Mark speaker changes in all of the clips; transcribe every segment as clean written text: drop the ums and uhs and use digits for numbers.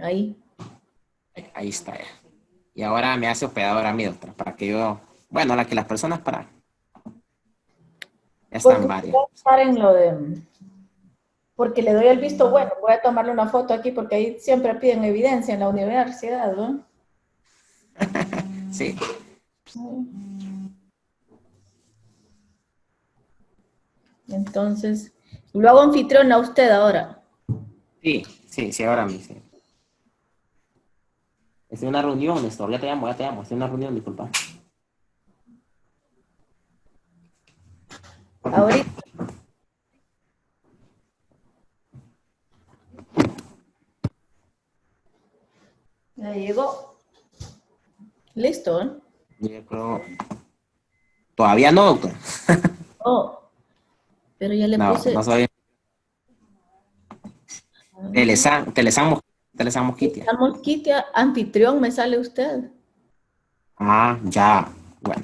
Speaker 1: Ahí.
Speaker 2: Ahí está ya. Y ahora me hace hospedadora a mí, doctora, para que yo, bueno, la que las personas para, ya están
Speaker 1: Porque voy
Speaker 2: varias.
Speaker 1: a estar en lo de, porque le doy el visto bueno, voy a tomarle una foto aquí porque ahí siempre piden evidencia en la universidad, ¿no?
Speaker 2: Sí,
Speaker 1: Entonces, lo hago anfitrión a usted ahora.
Speaker 2: sí, ahora mismo. Sí. Estoy en una reunión, Néstor, ya te llamo, estoy en una reunión, disculpa.
Speaker 1: Ahorita ya llegó. Listo, ¿eh?
Speaker 2: Yo creo, todavía no, doctor.
Speaker 1: Oh, pero ya le
Speaker 2: No,
Speaker 1: puse.
Speaker 2: no soy
Speaker 1: A ver.
Speaker 2: Telesan Mosquitia.
Speaker 1: La mosquitia anfitrión me sale usted.
Speaker 2: Ah, ya, bueno.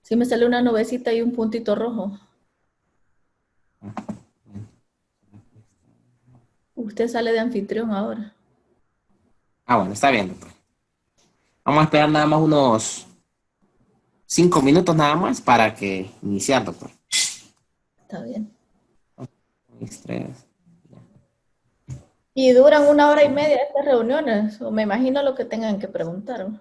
Speaker 1: Sí me sale una nubecita y un puntito rojo. Usted sale de anfitrión ahora.
Speaker 2: Ah, bueno, está bien, doctor. Vamos a esperar nada más unos 5 minutos nada más para que iniciar, doctor.
Speaker 1: Está bien.
Speaker 2: Estrés.
Speaker 1: Y duran 1 hora y media estas reuniones, o me imagino lo que tengan que preguntar, ¿no?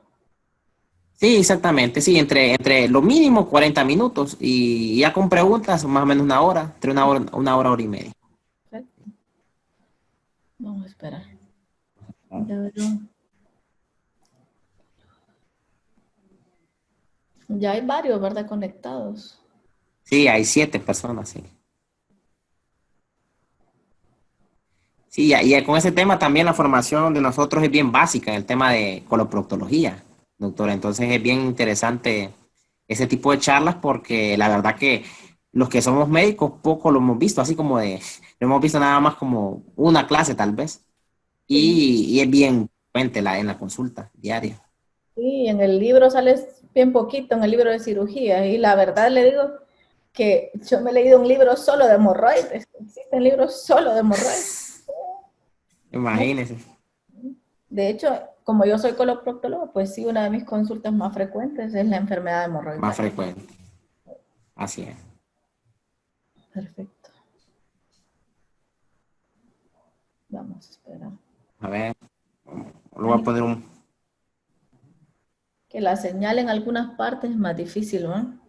Speaker 2: Sí, exactamente, sí, entre lo mínimo 40 minutos y ya con preguntas más o menos una hora, entre hora y media.
Speaker 1: Perfecto. Vamos a esperar. Ya verán. Ya hay varios, ¿verdad? Conectados.
Speaker 2: Sí, hay 7 personas, sí. Sí, y con ese tema también la formación de nosotros es bien básica en el tema de coloproctología, doctora. Entonces es bien interesante ese tipo de charlas porque la verdad que los que somos médicos poco lo hemos visto, así como lo hemos visto nada más como una clase tal vez.
Speaker 1: Sí.
Speaker 2: Y es bien frecuente en la consulta diaria.
Speaker 1: Sí, en el libro sale bien poquito, en el libro de cirugía. Y la verdad le digo que yo me he leído un libro solo de hemorroides. Existen libros solo de hemorroides.
Speaker 2: Imagínense,
Speaker 1: De hecho, como yo soy coloproctólogo, pues sí, una de mis consultas más frecuentes es la enfermedad
Speaker 2: más
Speaker 1: hemorroidal.
Speaker 2: frecuente. Así es.
Speaker 1: Perfecto. Vamos a esperar.
Speaker 2: A ver, lo voy a poner un...
Speaker 1: Que la señal en algunas partes es más difícil, ¿no?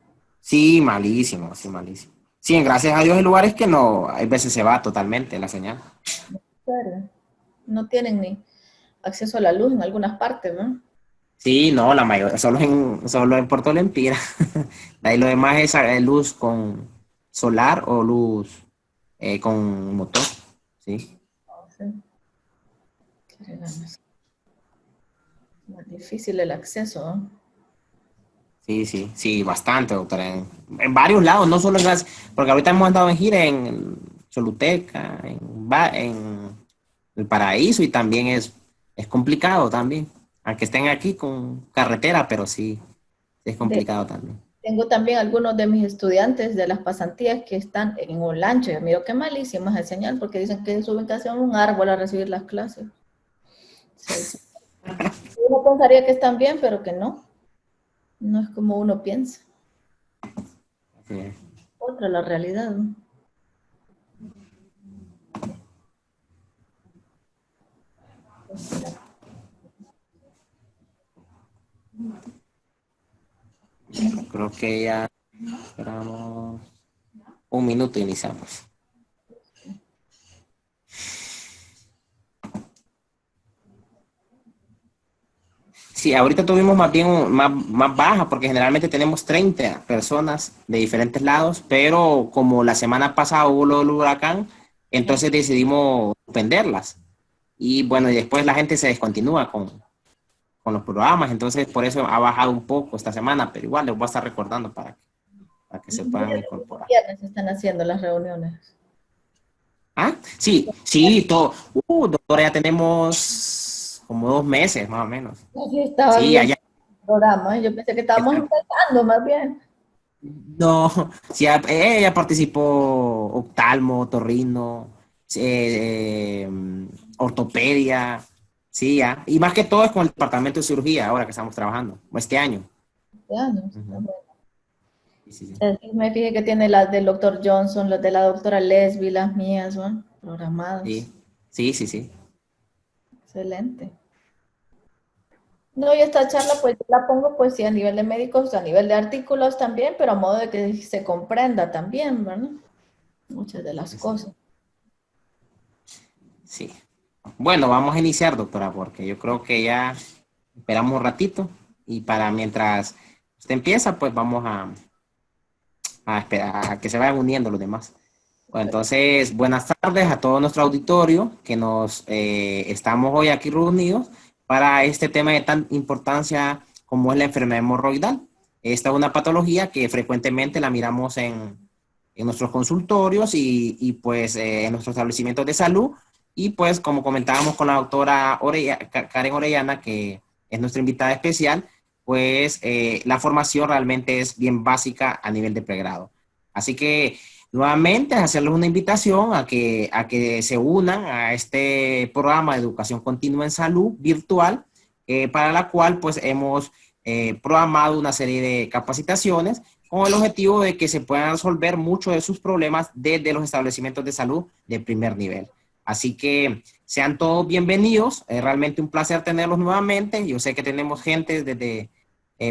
Speaker 2: Sí, malísimo, sí, malísimo. Sí, gracias a Dios hay lugares que no, hay veces se va totalmente la señal.
Speaker 1: Claro. No tienen ni acceso a la luz en algunas partes, ¿no?
Speaker 2: Sí, no, la mayoría, solo en Puerto Lempira. De ahí lo demás es luz con solar o luz con motor. Sí,
Speaker 1: Sí, qué ganas. Más difícil el acceso, ¿no?
Speaker 2: sí, bastante, doctora. En varios lados, no solo porque ahorita hemos andado en gira en Choluteca, en El Paraíso y también es complicado también. Aunque estén aquí con carretera, pero sí, es
Speaker 1: De-
Speaker 2: complicado también.
Speaker 1: Tengo también algunos de mis estudiantes de las pasantías que están en un lancho. Yo miro qué malísimo es el señal porque dicen que suben casi a un árbol a recibir las clases. Sí, sí. Uno pensaría que están bien, pero que no. No es como uno piensa.
Speaker 2: Así es.
Speaker 1: Otra la realidad, ¿no? Espera.
Speaker 2: Creo que ya esperamos un minuto y iniciamos. Sí, ahorita tuvimos más bien más baja, porque generalmente tenemos 30 personas de diferentes lados, pero como la semana pasada hubo lo del huracán, entonces decidimos suspenderlas. Y bueno, y después la gente se descontinúa con los programas, entonces por eso ha bajado un poco esta semana, pero igual les voy a estar recordando para que se
Speaker 1: Los
Speaker 2: puedan
Speaker 1: viernes y los
Speaker 2: incorporar.
Speaker 1: viernes están haciendo las reuniones.
Speaker 2: ¿Ah? Sí, sí, todo. Doctora, ya tenemos como 2 meses más o menos.
Speaker 1: Así estaba
Speaker 2: Sí,
Speaker 1: viendo
Speaker 2: allá.
Speaker 1: el programa. Yo pensé que estábamos empezando más bien.
Speaker 2: No, sí, ella participó oftalmo, otorrino, ortopedia. Sí, ya. Y más que todo es con el departamento de cirugía ahora que estamos trabajando, o este año.
Speaker 1: Ya, no, está
Speaker 2: Ujú.
Speaker 1: bueno.
Speaker 2: Sí, sí, sí.
Speaker 1: Me fijé que tiene las del doctor Johnson, las de la doctora Leslie, las mías, ¿no? Programadas.
Speaker 2: Sí, sí, sí, sí.
Speaker 1: Excelente. No, y esta charla pues yo la pongo pues sí a nivel de médicos, a nivel de artículos también, pero a modo de que se comprenda también, ¿verdad? Muchas de las
Speaker 2: Sí, sí.
Speaker 1: cosas.
Speaker 2: Sí. Bueno, vamos a iniciar, doctora, porque yo creo que ya esperamos un ratito y para mientras usted empieza, pues vamos a esperar a que se vayan uniendo los demás. Bueno, entonces, buenas tardes a todo nuestro auditorio que nos estamos hoy aquí reunidos para este tema de tan importancia como es la enfermedad hemorroidal. Esta es una patología que frecuentemente la miramos en nuestros consultorios pues en nuestros establecimientos de salud. Y pues como comentábamos con la doctora Karen Orellana, que es nuestra invitada especial, pues la formación realmente es bien básica a nivel de pregrado. Así que nuevamente hacerles una invitación a que se unan a este programa de educación continua en salud virtual, para la cual pues hemos programado una serie de capacitaciones con el objetivo de que se puedan resolver muchos de sus problemas desde los establecimientos de salud de primer nivel. Así que sean todos bienvenidos, es realmente un placer tenerlos nuevamente. Yo sé que tenemos gente desde,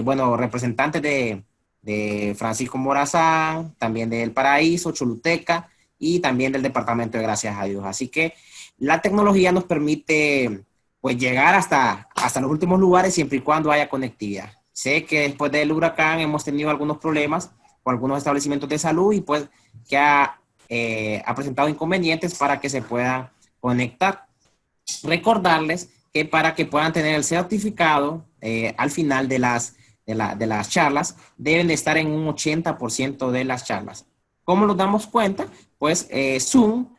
Speaker 2: bueno, representantes de Francisco Morazán, también del Paraíso, Choluteca y también del Departamento de Gracias a Dios. Así que la tecnología nos permite pues llegar hasta los últimos lugares siempre y cuando haya conectividad. Sé que después del huracán hemos tenido algunos problemas con algunos establecimientos de salud y pues que ha presentado inconvenientes para que se puedan conectar. Recordarles que para que puedan tener el certificado al final de las charlas, deben de estar en un 80% de las charlas. ¿Cómo nos damos cuenta? Pues Zoom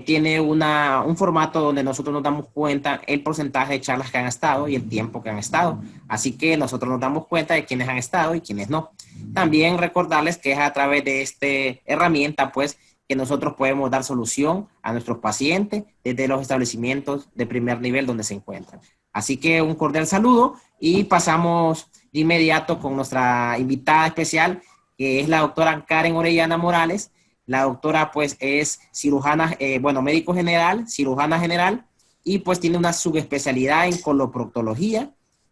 Speaker 2: tiene un formato donde nosotros nos damos cuenta el porcentaje de charlas que han estado y el tiempo que han estado. Así que nosotros nos damos cuenta de quiénes han estado y quiénes no. También recordarles que es a través de esta herramienta, pues, que nosotros podemos dar solución a nuestros pacientes desde los establecimientos de primer nivel donde se encuentran. Así que un cordial saludo y pasamos de inmediato con nuestra invitada especial, que es la doctora Karen Orellana Morales. La doctora pues es cirujana, bueno, médico general, cirujana general, y pues tiene una subespecialidad en coloproctología.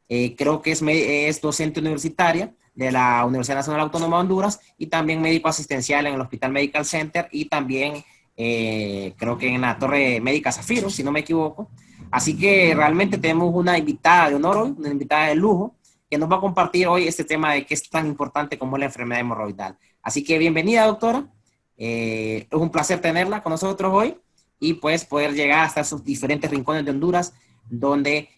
Speaker 2: Creo que es docente universitaria de la Universidad Nacional Autónoma de Honduras y también médico asistencial en el Hospital Medical Center y también creo que en la Torre Médica Zafiro, si no me equivoco. Así que realmente tenemos una invitada de honor hoy, una invitada de lujo, que nos va a compartir hoy este tema de que es tan importante como es la enfermedad hemorroidal. Así que bienvenida, doctora. Es un placer tenerla con nosotros hoy y pues poder llegar hasta esos diferentes rincones de Honduras donde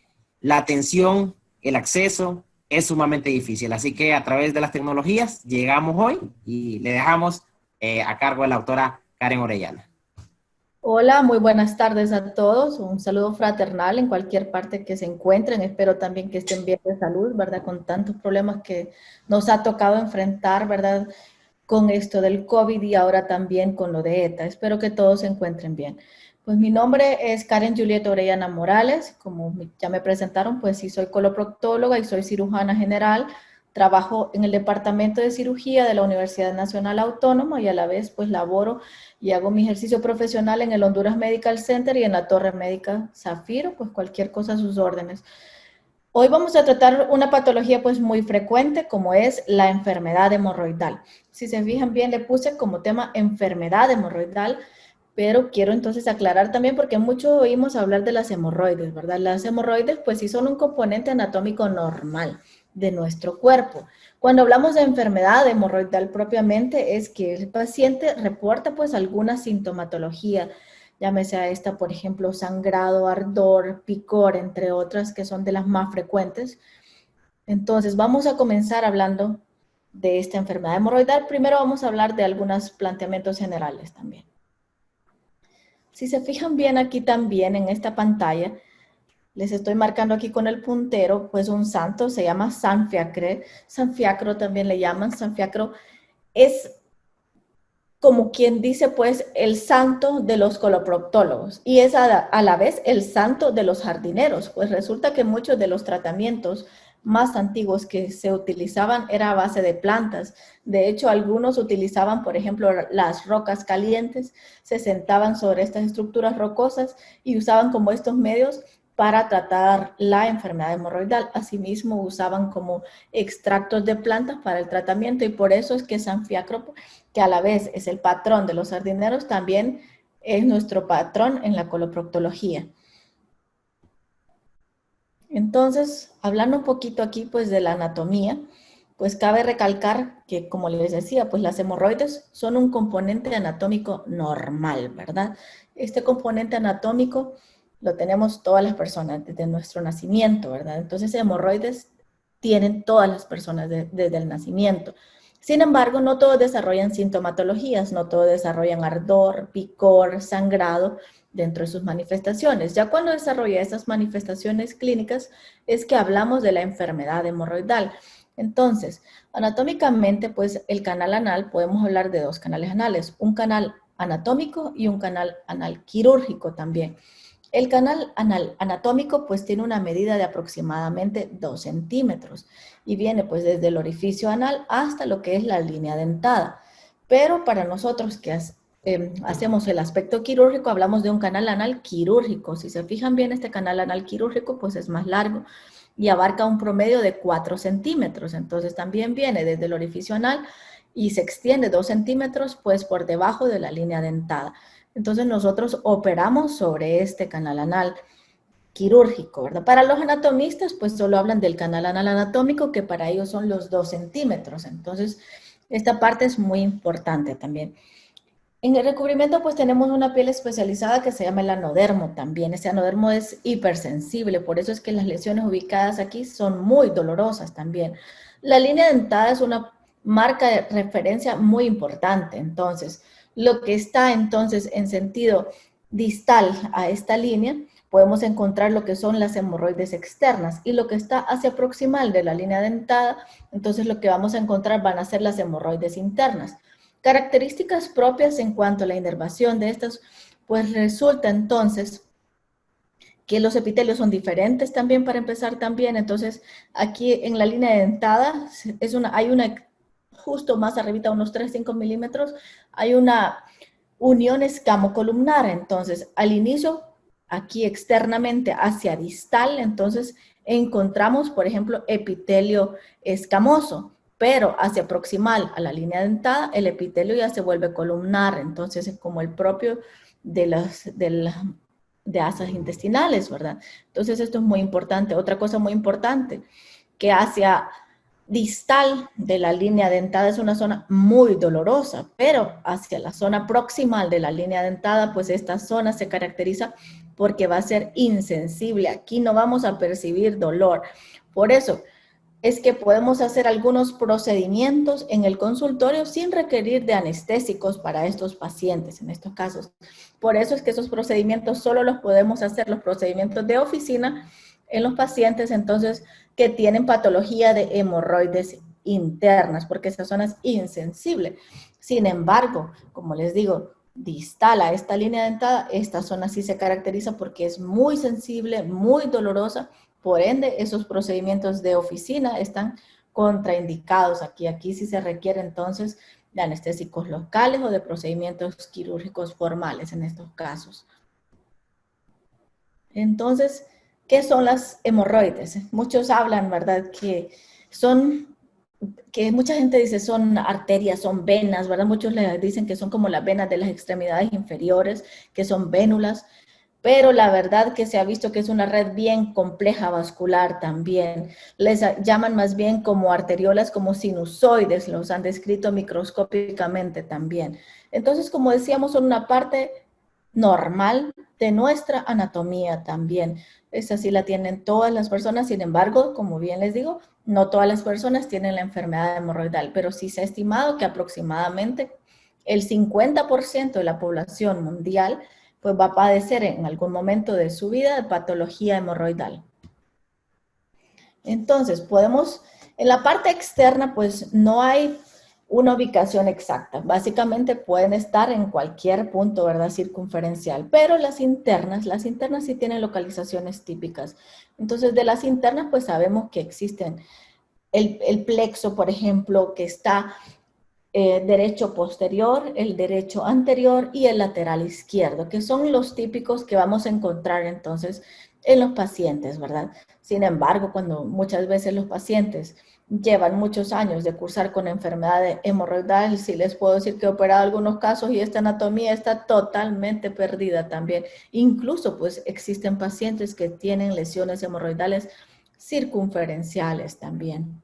Speaker 2: la atención, el acceso es sumamente difícil. Así que a través de las tecnologías llegamos hoy y le dejamos a cargo de la autora Karen Orellana.
Speaker 1: Hola, muy buenas tardes a todos. Un saludo fraternal en cualquier parte que se encuentren. Espero también que estén bien de salud, ¿verdad? Con tantos problemas que nos ha tocado enfrentar, ¿verdad? Con esto del COVID y ahora también con lo de ETA. Espero que todos se encuentren bien. Pues mi nombre es Karen Julieta Orellana Morales. Como ya me presentaron, pues sí soy coloproctóloga y soy cirujana general. Trabajo en el Departamento de Cirugía de la Universidad Nacional Autónoma y a la vez pues laboro y hago mi ejercicio profesional en el Honduras Medical Center y en la Torre Médica Zafiro, pues cualquier cosa a sus órdenes. Hoy vamos a tratar una patología pues muy frecuente como es la enfermedad hemorroidal. Si se fijan bien le puse como tema enfermedad hemorroidal, pero quiero entonces aclarar también porque mucho oímos hablar de las hemorroides, ¿verdad? Las hemorroides pues sí son un componente anatómico normal de nuestro cuerpo. Cuando hablamos de enfermedad hemorroidal propiamente es que el paciente reporta pues alguna sintomatología, llámese a esta, por ejemplo, sangrado, ardor, picor, entre otras que son de las más frecuentes. Entonces, vamos a comenzar hablando de esta enfermedad hemorroidal. Primero vamos a hablar de algunos planteamientos generales también. Si se fijan bien aquí también en esta pantalla, les estoy marcando aquí con el puntero, pues un santo, se llama San Fiacre. San Fiacro también le llaman. San Fiacro es como quien dice, pues, el santo de los coloproctólogos y es a la vez el santo de los jardineros, pues resulta que muchos de los tratamientos más antiguos que se utilizaban era a base de plantas. De hecho, algunos utilizaban, por ejemplo, las rocas calientes, se sentaban sobre estas estructuras rocosas y usaban como estos medios para tratar la enfermedad hemorroidal. Asimismo, usaban como extractos de plantas para el tratamiento y por eso es que San Fiacro, que a la vez es el patrón de los jardineros, también es nuestro patrón en la coloproctología. Entonces, hablando un poquito aquí pues de la anatomía, pues cabe recalcar que, como les decía, pues las hemorroides son un componente anatómico normal, ¿verdad? Este componente anatómico lo tenemos todas las personas desde nuestro nacimiento, ¿verdad? Entonces, hemorroides tienen todas las personas desde el nacimiento. Sin embargo, no todos desarrollan sintomatologías, no todos desarrollan ardor, picor, sangrado dentro de sus manifestaciones. Ya cuando desarrolla esas manifestaciones clínicas es que hablamos de la enfermedad hemorroidal. Entonces, anatómicamente, pues el canal anal, podemos hablar de dos canales anales, un canal anatómico y un canal anal quirúrgico también. El canal anal anatómico pues tiene una medida de aproximadamente 2 centímetros y viene pues desde el orificio anal hasta lo que es la línea dentada. Pero para nosotros que hacemos el aspecto quirúrgico, hablamos de un canal anal quirúrgico. Si se fijan bien, este canal anal quirúrgico pues es más largo y abarca un promedio de 4 centímetros. Entonces también viene desde el orificio anal y se extiende 2 centímetros pues por debajo de la línea dentada. Entonces nosotros operamos sobre este canal anal quirúrgico, ¿verdad? Para los anatomistas, pues solo hablan del canal anal anatómico, que para ellos son los 2 centímetros. Entonces, esta parte es muy importante también. En el recubrimiento, pues tenemos una piel especializada que se llama el anodermo también. Ese anodermo es hipersensible, por eso es que las lesiones ubicadas aquí son muy dolorosas también. La línea dentada es una marca de referencia muy importante. Entonces, lo que está entonces en sentido distal a esta línea, podemos encontrar lo que son las hemorroides externas y lo que está hacia proximal de la línea dentada, entonces lo que vamos a encontrar van a ser las hemorroides internas. Características propias en cuanto a la inervación de estas, pues resulta entonces que los epitelios son diferentes también para empezar también. Entonces aquí en la línea dentada hay una justo más arribita, unos 3-5 milímetros, hay una unión escamocolumnar. Entonces al inicio, aquí externamente hacia distal, entonces encontramos, por ejemplo, epitelio escamoso, pero hacia proximal a la línea dentada, el epitelio ya se vuelve columnar, entonces es como el propio de asas intestinales, ¿verdad? Entonces esto es muy importante. Otra cosa muy importante, que hacia distal de la línea dentada es una zona muy dolorosa, pero hacia la zona proximal de la línea dentada, pues esta zona se caracteriza porque va a ser insensible. Aquí no vamos a percibir dolor. Por eso es que podemos hacer algunos procedimientos en el consultorio sin requerir de anestésicos para estos pacientes, en estos casos. Por eso es que esos procedimientos solo los podemos hacer, los procedimientos de oficina, en los pacientes entonces que tienen patología de hemorroides internas, porque esa zona es insensible. Sin embargo, como les digo, distal a esta línea dentada, esta zona sí se caracteriza porque es muy sensible, muy dolorosa. Por ende, esos procedimientos de oficina están contraindicados aquí. Aquí sí se requiere entonces de anestésicos locales o de procedimientos quirúrgicos formales en estos casos. Entonces, ¿qué son las hemorroides? Muchos hablan, ¿verdad? Que mucha gente dice son arterias, son venas, ¿verdad? Muchos le dicen que son como las venas de las extremidades inferiores, que son vénulas, pero la verdad que se ha visto que es una red bien compleja vascular también. Les llaman más bien como arteriolas, como sinusoides, los han descrito microscópicamente también. Entonces, como decíamos, son una parte normal de nuestra anatomía también. Esa sí la tienen todas las personas, sin embargo, como bien les digo, no todas las personas tienen la enfermedad hemorroidal, pero sí se ha estimado que aproximadamente el 50% de la población mundial pues va a padecer en algún momento de su vida de patología hemorroidal. Entonces, en la parte externa, pues no hay una ubicación exacta. Básicamente pueden estar en cualquier punto, ¿verdad? Circunferencial, pero las internas sí tienen localizaciones típicas. Entonces, de las internas, pues sabemos que existen el plexo, por ejemplo, que está derecho posterior, el derecho anterior y el lateral izquierdo, que son los típicos que vamos a encontrar entonces en los pacientes, ¿verdad? Sin embargo, cuando muchas veces los pacientes llevan muchos años de cursar con enfermedad hemorroidal, sí les puedo decir que he operado algunos casos y esta anatomía está totalmente perdida también. Incluso pues existen pacientes que tienen lesiones hemorroidales circunferenciales también.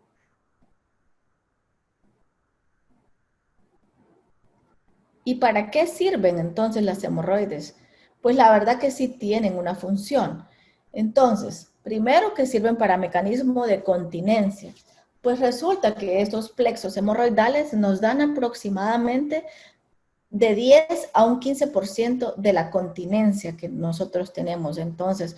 Speaker 1: ¿Y para qué sirven entonces las hemorroides? Pues la verdad que sí tienen una función. Entonces, primero que sirven para mecanismo de continencia. Pues resulta que estos plexos hemorroidales nos dan aproximadamente de 10 a un 15% de la continencia que nosotros tenemos. Entonces,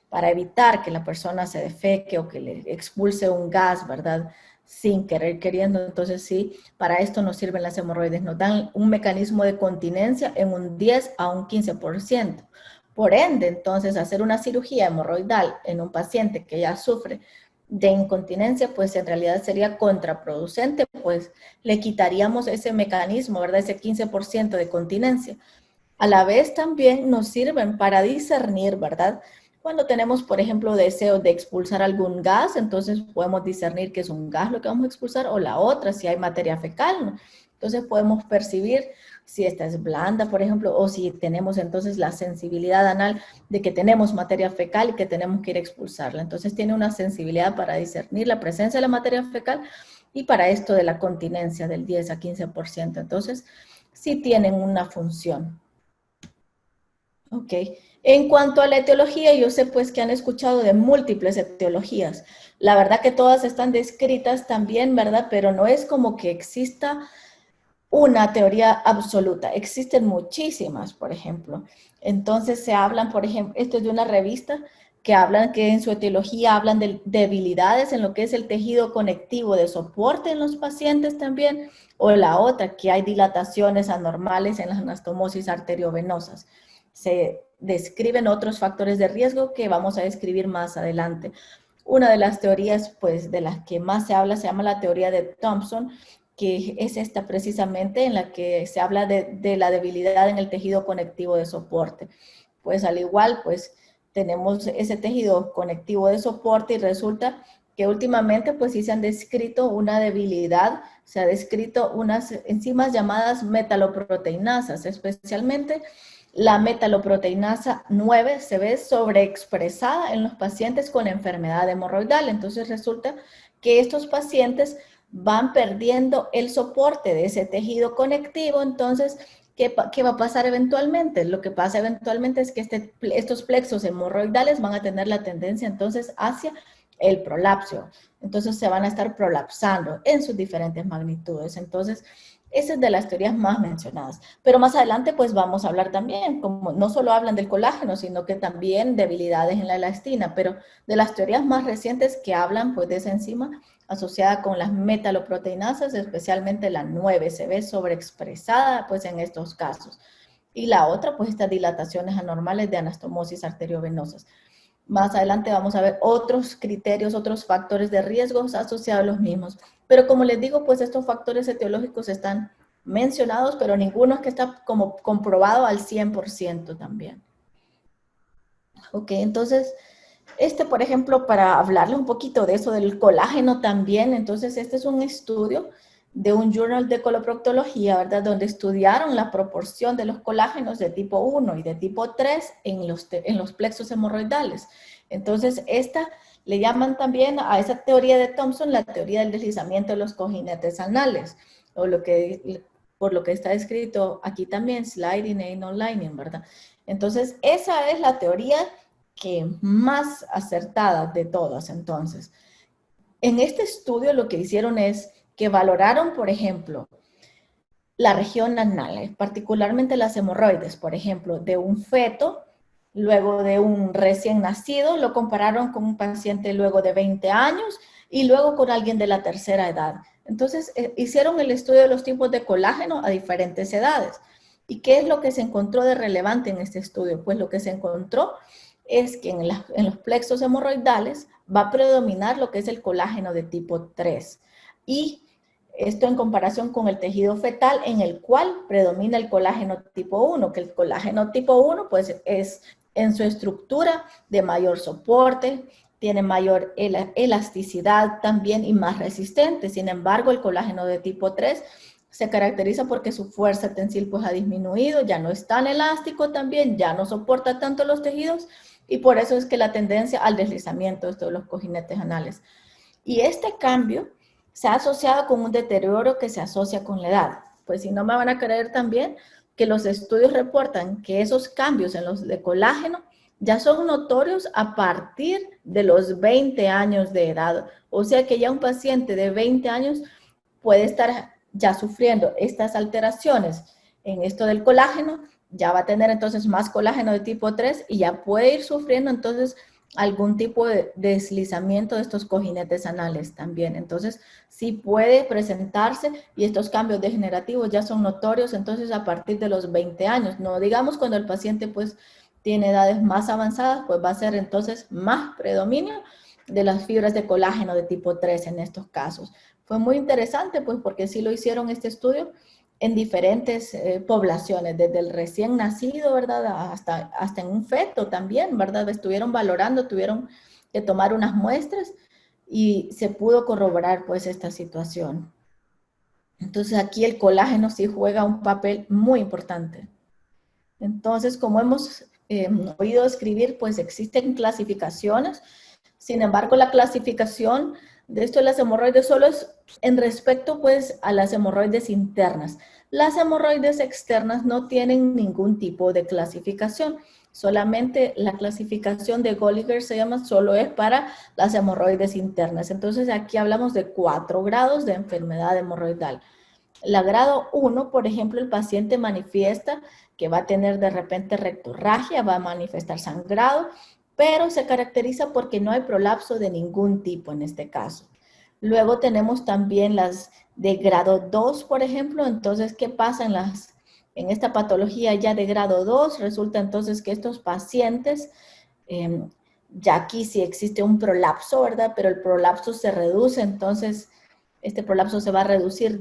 Speaker 1: para evitar que la persona se defeque o que le expulse un gas, ¿verdad? Sin querer queriendo, entonces sí, para esto nos sirven las hemorroides, nos dan un mecanismo de continencia en un 10 a un 15%. Por ende, entonces, hacer una cirugía hemorroidal en un paciente que ya sufre de incontinencia, pues en realidad sería contraproducente, pues le quitaríamos ese mecanismo, ¿verdad? Ese 15% de continencia. A la vez también nos sirven para discernir, ¿verdad? Cuando tenemos, por ejemplo, deseo de expulsar algún gas, entonces podemos discernir que es un gas lo que vamos a expulsar o la otra, si hay materia fecal, ¿no? Entonces podemos percibir si esta es blanda, por ejemplo, o si tenemos entonces la sensibilidad anal de que tenemos materia fecal y que tenemos que ir a expulsarla. Entonces tiene una sensibilidad para discernir la presencia de la materia fecal y para esto de la continencia del 10 a 15%. Entonces, sí tienen una función. Ok. En cuanto a la etiología, yo sé pues que han escuchado de múltiples etiologías. La verdad que todas están descritas también, ¿verdad? Pero no es como que exista una teoría absoluta. Existen muchísimas, por ejemplo. Entonces se hablan, por ejemplo, esto es de una revista que hablan que en su etiología hablan de debilidades en lo que es el tejido conectivo de soporte en los pacientes también, o la otra, que hay dilataciones anormales en las anastomosis arteriovenosas. Se describen otros factores de riesgo que vamos a describir más adelante. Una de las teorías, pues, de las que más se habla, se llama la teoría de Thompson, que es esta precisamente en la que se habla de la debilidad en el tejido conectivo de soporte. Pues al igual, pues tenemos ese tejido conectivo de soporte y resulta que últimamente pues sí se han descrito una debilidad, se ha descrito unas enzimas llamadas metaloproteinasas, especialmente la metaloproteinasa 9 se ve sobreexpresada en los pacientes con enfermedad hemorroidal. Entonces resulta que estos pacientes van perdiendo el soporte de ese tejido conectivo. Entonces, ¿qué va a pasar eventualmente? Lo que pasa eventualmente es que estos plexos hemorroidales van a tener la tendencia entonces hacia el prolapso. Entonces se van a estar prolapsando en sus diferentes magnitudes. Entonces, esa es de las teorías más mencionadas. Pero más adelante, pues vamos a hablar también, como no solo hablan del colágeno, sino que también debilidades en la elastina, pero de las teorías más recientes que hablan, pues, de esa enzima asociada con las metaloproteinasas, especialmente la 9, se ve sobreexpresada, pues, en estos casos. Y la otra, pues, estas dilataciones anormales de anastomosis arteriovenosas. Más adelante vamos a ver otros criterios, otros factores de riesgos asociados a los mismos. Pero como les digo, pues estos factores etiológicos están mencionados, pero ninguno es que está como comprobado al 100% también. Ok, entonces, por ejemplo, para hablarle un poquito de eso del colágeno también, entonces este es un estudio de un journal de coloproctología, ¿verdad? Donde estudiaron la proporción de los colágenos de tipo 1 y de tipo 3 en los plexos hemorroidales. Entonces, esta le llaman también a esa teoría de Thompson la teoría del deslizamiento de los cojinetes anales, o por lo que está escrito aquí también, sliding and non-lining, ¿verdad? Entonces, esa es la teoría que más acertada de todas, entonces. En este estudio lo que hicieron es que valoraron, por ejemplo, la región anal, particularmente las hemorroides, por ejemplo, de un feto, luego de un recién nacido, lo compararon con un paciente luego de 20 años y luego con alguien de la tercera edad. Entonces, hicieron el estudio de los tipos de colágeno a diferentes edades. ¿Y qué es lo que se encontró de relevante en este estudio? Pues lo que se encontró es que en los plexos hemorroidales va a predominar lo que es el colágeno de tipo 3. Y esto en comparación con el tejido fetal, en el cual predomina el colágeno tipo 1, que el colágeno tipo 1 pues es en su estructura de mayor soporte, tiene mayor elasticidad también y más resistente. Sin embargo, el colágeno de tipo 3 se caracteriza porque su fuerza tensil pues ha disminuido, ya no es tan elástico también, ya no soporta tanto los tejidos y por eso es que la tendencia al deslizamiento de los cojinetes anales. Y este cambio se ha asociado con un deterioro que se asocia con la edad. Pues si no me van a creer también que los estudios reportan que esos cambios en los de colágeno ya son notorios a partir de los 20 años de edad. O sea que ya un paciente de 20 años puede estar ya sufriendo estas alteraciones en esto del colágeno, ya va a tener entonces más colágeno de tipo 3 y ya puede ir sufriendo entonces algún tipo de deslizamiento de estos cojinetes anales también. Entonces, sí puede presentarse y estos cambios degenerativos ya son notorios entonces a partir de los 20 años. No digamos cuando el paciente pues tiene edades más avanzadas, pues va a ser entonces más predominio de las fibras de colágeno de tipo 3 en estos casos. Fue muy interesante pues porque sí lo hicieron este estudio en diferentes poblaciones, desde el recién nacido, ¿verdad? Hasta en un feto también, ¿verdad? Estuvieron valorando, tuvieron que tomar unas muestras y se pudo corroborar pues esta situación. Entonces aquí el colágeno sí juega un papel muy importante. Entonces, como hemos oído escribir, pues existen clasificaciones. Sin embargo, la clasificación de esto de las hemorroides solo es en respecto pues a las hemorroides internas. Las hemorroides externas no tienen ningún tipo de clasificación. Solamente la clasificación de Gallagher se llama, solo es para las hemorroides internas. Entonces aquí hablamos de 4 grados de enfermedad hemorroidal. La grado 1, por ejemplo, el paciente manifiesta que va a tener de repente rectorragia, va a manifestar sangrado, pero se caracteriza porque no hay prolapso de ningún tipo en este caso. Luego tenemos también las de grado 2, por ejemplo. Entonces, ¿qué pasa en esta patología ya de grado 2? Resulta entonces que estos pacientes, ya aquí sí existe un prolapso, ¿verdad? Pero el prolapso se reduce, entonces este prolapso se va a reducir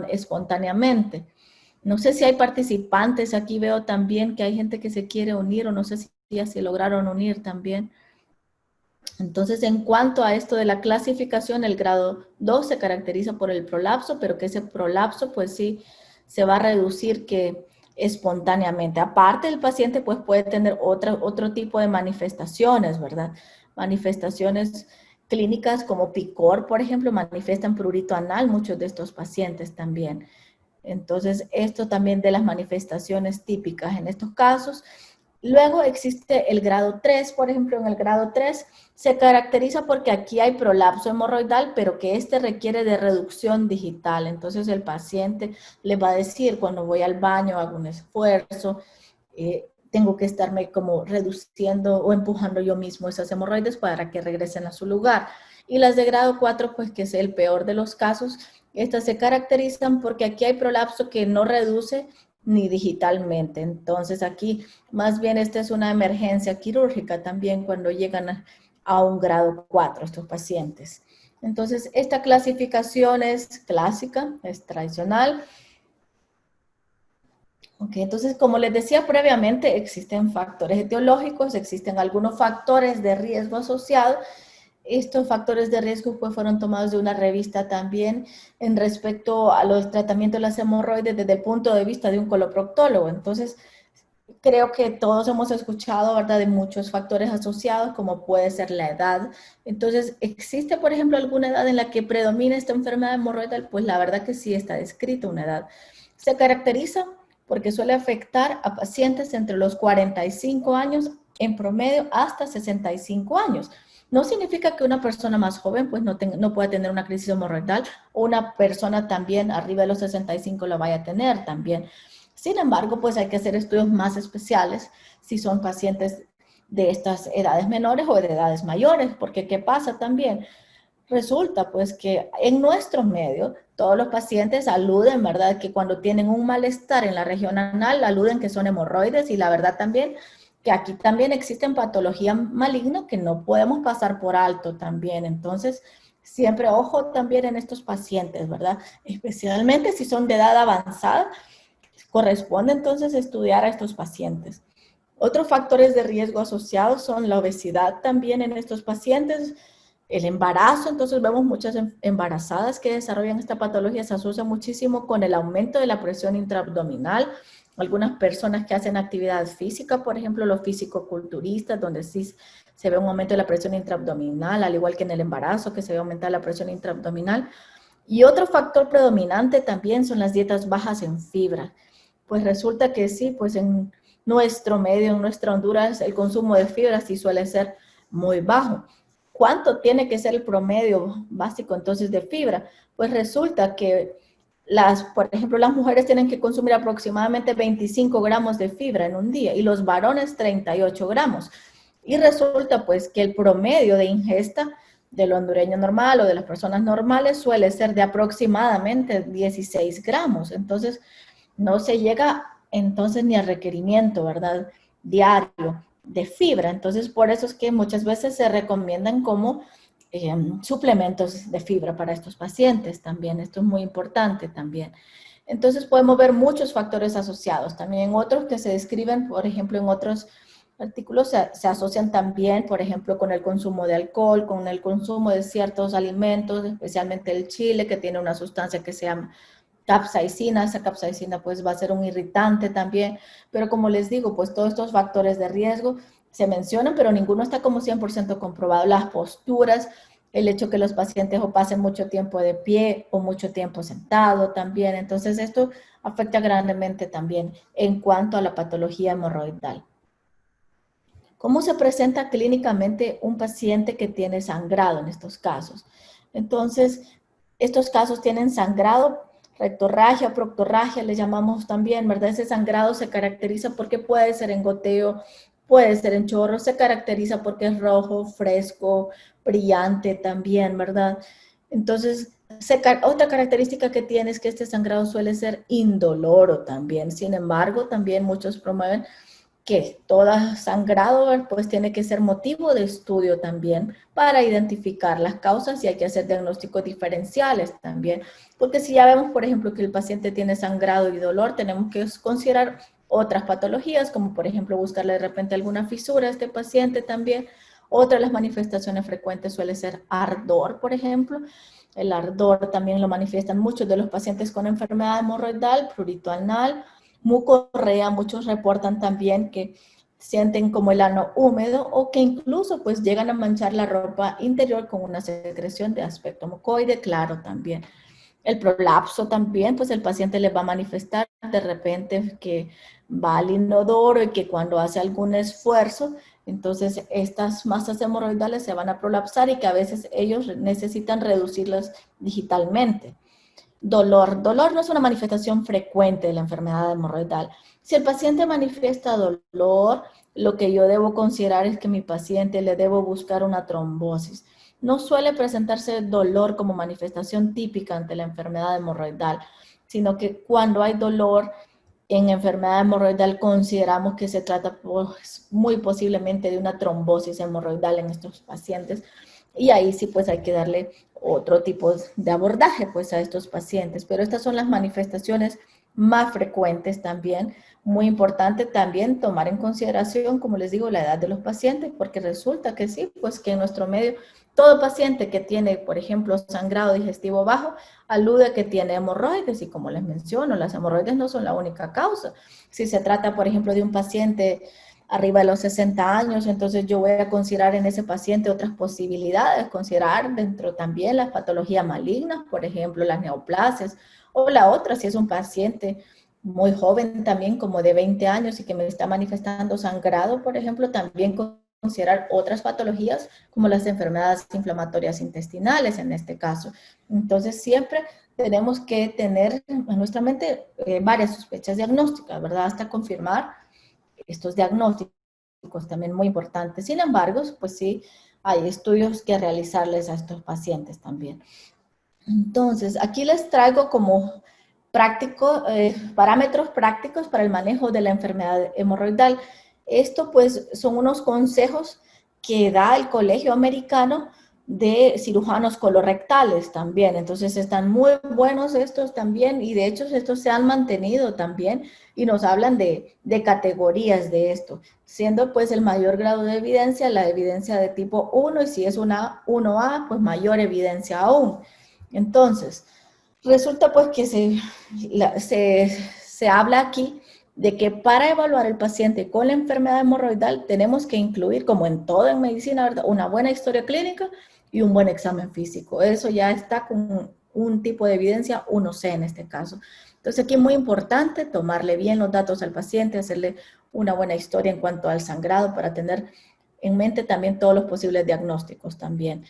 Speaker 1: espontáneamente. No sé si hay participantes, aquí veo también que hay gente que se quiere unir o no sé si ya se lograron unir también. Entonces, en cuanto a esto de la clasificación, el grado 2 se caracteriza por el prolapso, pero que ese prolapso pues sí se va a reducir que espontáneamente. Aparte, el paciente pues puede tener otro tipo de manifestaciones, ¿verdad? Manifestaciones clínicas como picor, por ejemplo, manifiestan prurito anal, muchos de estos pacientes también. Entonces, esto también de las manifestaciones típicas en estos casos. Luego existe el grado 3, por ejemplo, en el grado 3 se caracteriza porque aquí hay prolapso hemorroidal, pero que este requiere de reducción digital. Entonces el paciente le va a decir, cuando voy al baño, hago un esfuerzo, tengo que estarme como reduciendo o empujando yo mismo esas hemorroides para que regresen a su lugar. Y las de grado 4, pues que es el peor de los casos, estas se caracterizan porque aquí hay prolapso que no reduce ni digitalmente. Entonces aquí más bien esta es una emergencia quirúrgica también cuando llegan a un grado 4 estos pacientes. Entonces esta clasificación es clásica, es tradicional. Okay, entonces, como les decía previamente, existen factores etiológicos, existen algunos factores de riesgo asociados. Estos factores de riesgo pues, fueron tomados de una revista también en respecto a los tratamientos de las hemorroides desde el punto de vista de un coloproctólogo. Entonces, creo que todos hemos escuchado, ¿verdad?, de muchos factores asociados, como puede ser la edad. Entonces, ¿existe, por ejemplo, alguna edad en la que predomina esta enfermedad hemorroidal? Pues la verdad que sí está descrita una edad. Se caracteriza porque suele afectar a pacientes entre los 45 años en promedio hasta 65 años. No significa que una persona más joven pues no pueda tener una crisis hemorroidal o una persona también arriba de los 65 la vaya a tener también. Sin embargo, pues hay que hacer estudios más especiales si son pacientes de estas edades menores o de edades mayores, porque ¿qué pasa también? Resulta pues que en nuestro medio todos los pacientes aluden, ¿verdad? Que cuando tienen un malestar en la región anal, aluden que son hemorroides y la verdad también que aquí también existen patologías malignas que no podemos pasar por alto también. Entonces, siempre ojo también en estos pacientes, ¿verdad? Especialmente si son de edad avanzada, corresponde entonces estudiar a estos pacientes. Otros factores de riesgo asociados son la obesidad también en estos pacientes, el embarazo, entonces vemos muchas embarazadas que desarrollan esta patología, se asocia muchísimo con el aumento de la presión intraabdominal. Algunas personas que hacen actividad física, por ejemplo, los fisicoculturistas, donde sí se ve un aumento de la presión intraabdominal, al igual que en el embarazo, que se ve aumentar la presión intraabdominal. Y otro factor predominante también son las dietas bajas en fibra. Pues resulta que sí, pues en nuestro medio, en nuestra Honduras, el consumo de fibra sí suele ser muy bajo. ¿Cuánto tiene que ser el promedio básico entonces de fibra? Pues resulta que por ejemplo, las mujeres tienen que consumir aproximadamente 25 gramos de fibra en un día y los varones 38 gramos. Y resulta pues que el promedio de ingesta del hondureño normal o de las personas normales suele ser de aproximadamente 16 gramos. Entonces, no se llega entonces ni al requerimiento, ¿verdad? Diario de fibra. Entonces, por eso es que muchas veces se recomiendan como suplementos de fibra para estos pacientes también. Esto es muy importante también. Entonces, podemos ver muchos factores asociados. También otros que se describen, por ejemplo, en otros artículos se asocian también, por ejemplo, con el consumo de alcohol, con el consumo de ciertos alimentos, especialmente el chile, que tiene una sustancia que se llama capsaicina. Esa capsaicina pues va a ser un irritante también, pero como les digo, pues todos estos factores de riesgo se mencionan, pero ninguno está como 100% comprobado. Las posturas, el hecho que los pacientes o pasen mucho tiempo de pie o mucho tiempo sentado también, entonces esto afecta grandemente también en cuanto a la patología hemorroidal. ¿Cómo se presenta clínicamente un paciente que tiene sangrado en estos casos? Entonces, estos casos tienen sangrado, rectorragia, proctorragia, le llamamos también, ¿verdad? Ese sangrado se caracteriza porque puede ser en goteo, puede ser en chorro, se caracteriza porque es rojo, fresco, brillante también, ¿verdad? Entonces, otra característica que tiene es que este sangrado suele ser indoloro también. Sin embargo, también muchos promueven que todo sangrado pues tiene que ser motivo de estudio también para identificar las causas y hay que hacer diagnósticos diferenciales también. Porque si ya vemos, por ejemplo, que el paciente tiene sangrado y dolor, tenemos que considerar otras patologías, como por ejemplo buscarle de repente alguna fisura a este paciente también. Otra de las manifestaciones frecuentes suele ser ardor, por ejemplo. El ardor también lo manifiestan muchos de los pacientes con enfermedad hemorroidal, prurito anal, mucorrea. Muchos reportan también que sienten como el ano húmedo o que incluso pues llegan a manchar la ropa interior con una secreción de aspecto mucoide claro también. El prolapso también, pues el paciente le va a manifestar de repente que va al inodoro y que cuando hace algún esfuerzo, entonces estas masas hemorroidales se van a prolapsar y que a veces ellos necesitan reducirlas digitalmente. Dolor. Dolor no es una manifestación frecuente de la enfermedad hemorroidal. Si el paciente manifiesta dolor, lo que yo debo considerar es que mi paciente le debo buscar una trombosis. No suele presentarse dolor como manifestación típica ante la enfermedad hemorroidal, sino que cuando hay dolor en enfermedad hemorroidal consideramos que se trata pues, muy posiblemente de una trombosis hemorroidal en estos pacientes y ahí sí pues hay que darle otro tipo de abordaje pues a estos pacientes, pero estas son las manifestaciones más frecuentes también. Muy importante también tomar en consideración, como les digo, la edad de los pacientes, porque resulta que sí, pues que en nuestro medio todo paciente que tiene, por ejemplo, sangrado digestivo bajo, alude a que tiene hemorroides y como les menciono, las hemorroides no son la única causa. Si se trata, por ejemplo, de un paciente arriba de los 60 años, entonces yo voy a considerar en ese paciente otras posibilidades, considerar dentro también las patologías malignas, por ejemplo, las neoplasias, o la otra, si es un paciente muy joven también, como de 20 años y que me está manifestando sangrado, por ejemplo, también considerar otras patologías como las enfermedades inflamatorias intestinales en este caso. Entonces siempre tenemos que tener en nuestra mente varias sospechas diagnósticas, ¿verdad? Hasta confirmar estos diagnósticos también muy importantes. Sin embargo, pues sí, hay estudios que realizarles a estos pacientes también. Entonces, aquí les traigo como parámetros prácticos para el manejo de la enfermedad hemorroidal. Esto pues son unos consejos que da el Colegio Americano de Cirujanos Colorectales también. Entonces están muy buenos estos también y de hecho estos se han mantenido también y nos hablan de categorías de esto, siendo pues el mayor grado de evidencia la evidencia de tipo 1 y si es una 1A, pues mayor evidencia aún. Entonces, resulta pues que se habla aquí de que para evaluar el paciente con la enfermedad hemorroidal tenemos que incluir, como en todo en medicina, ¿verdad?, una buena historia clínica y un buen examen físico. Eso ya está con un tipo de evidencia 1C en este caso. Entonces aquí es muy importante tomarle bien los datos al paciente, hacerle una buena historia en cuanto al sangrado para tener en mente también todos los posibles diagnósticos también.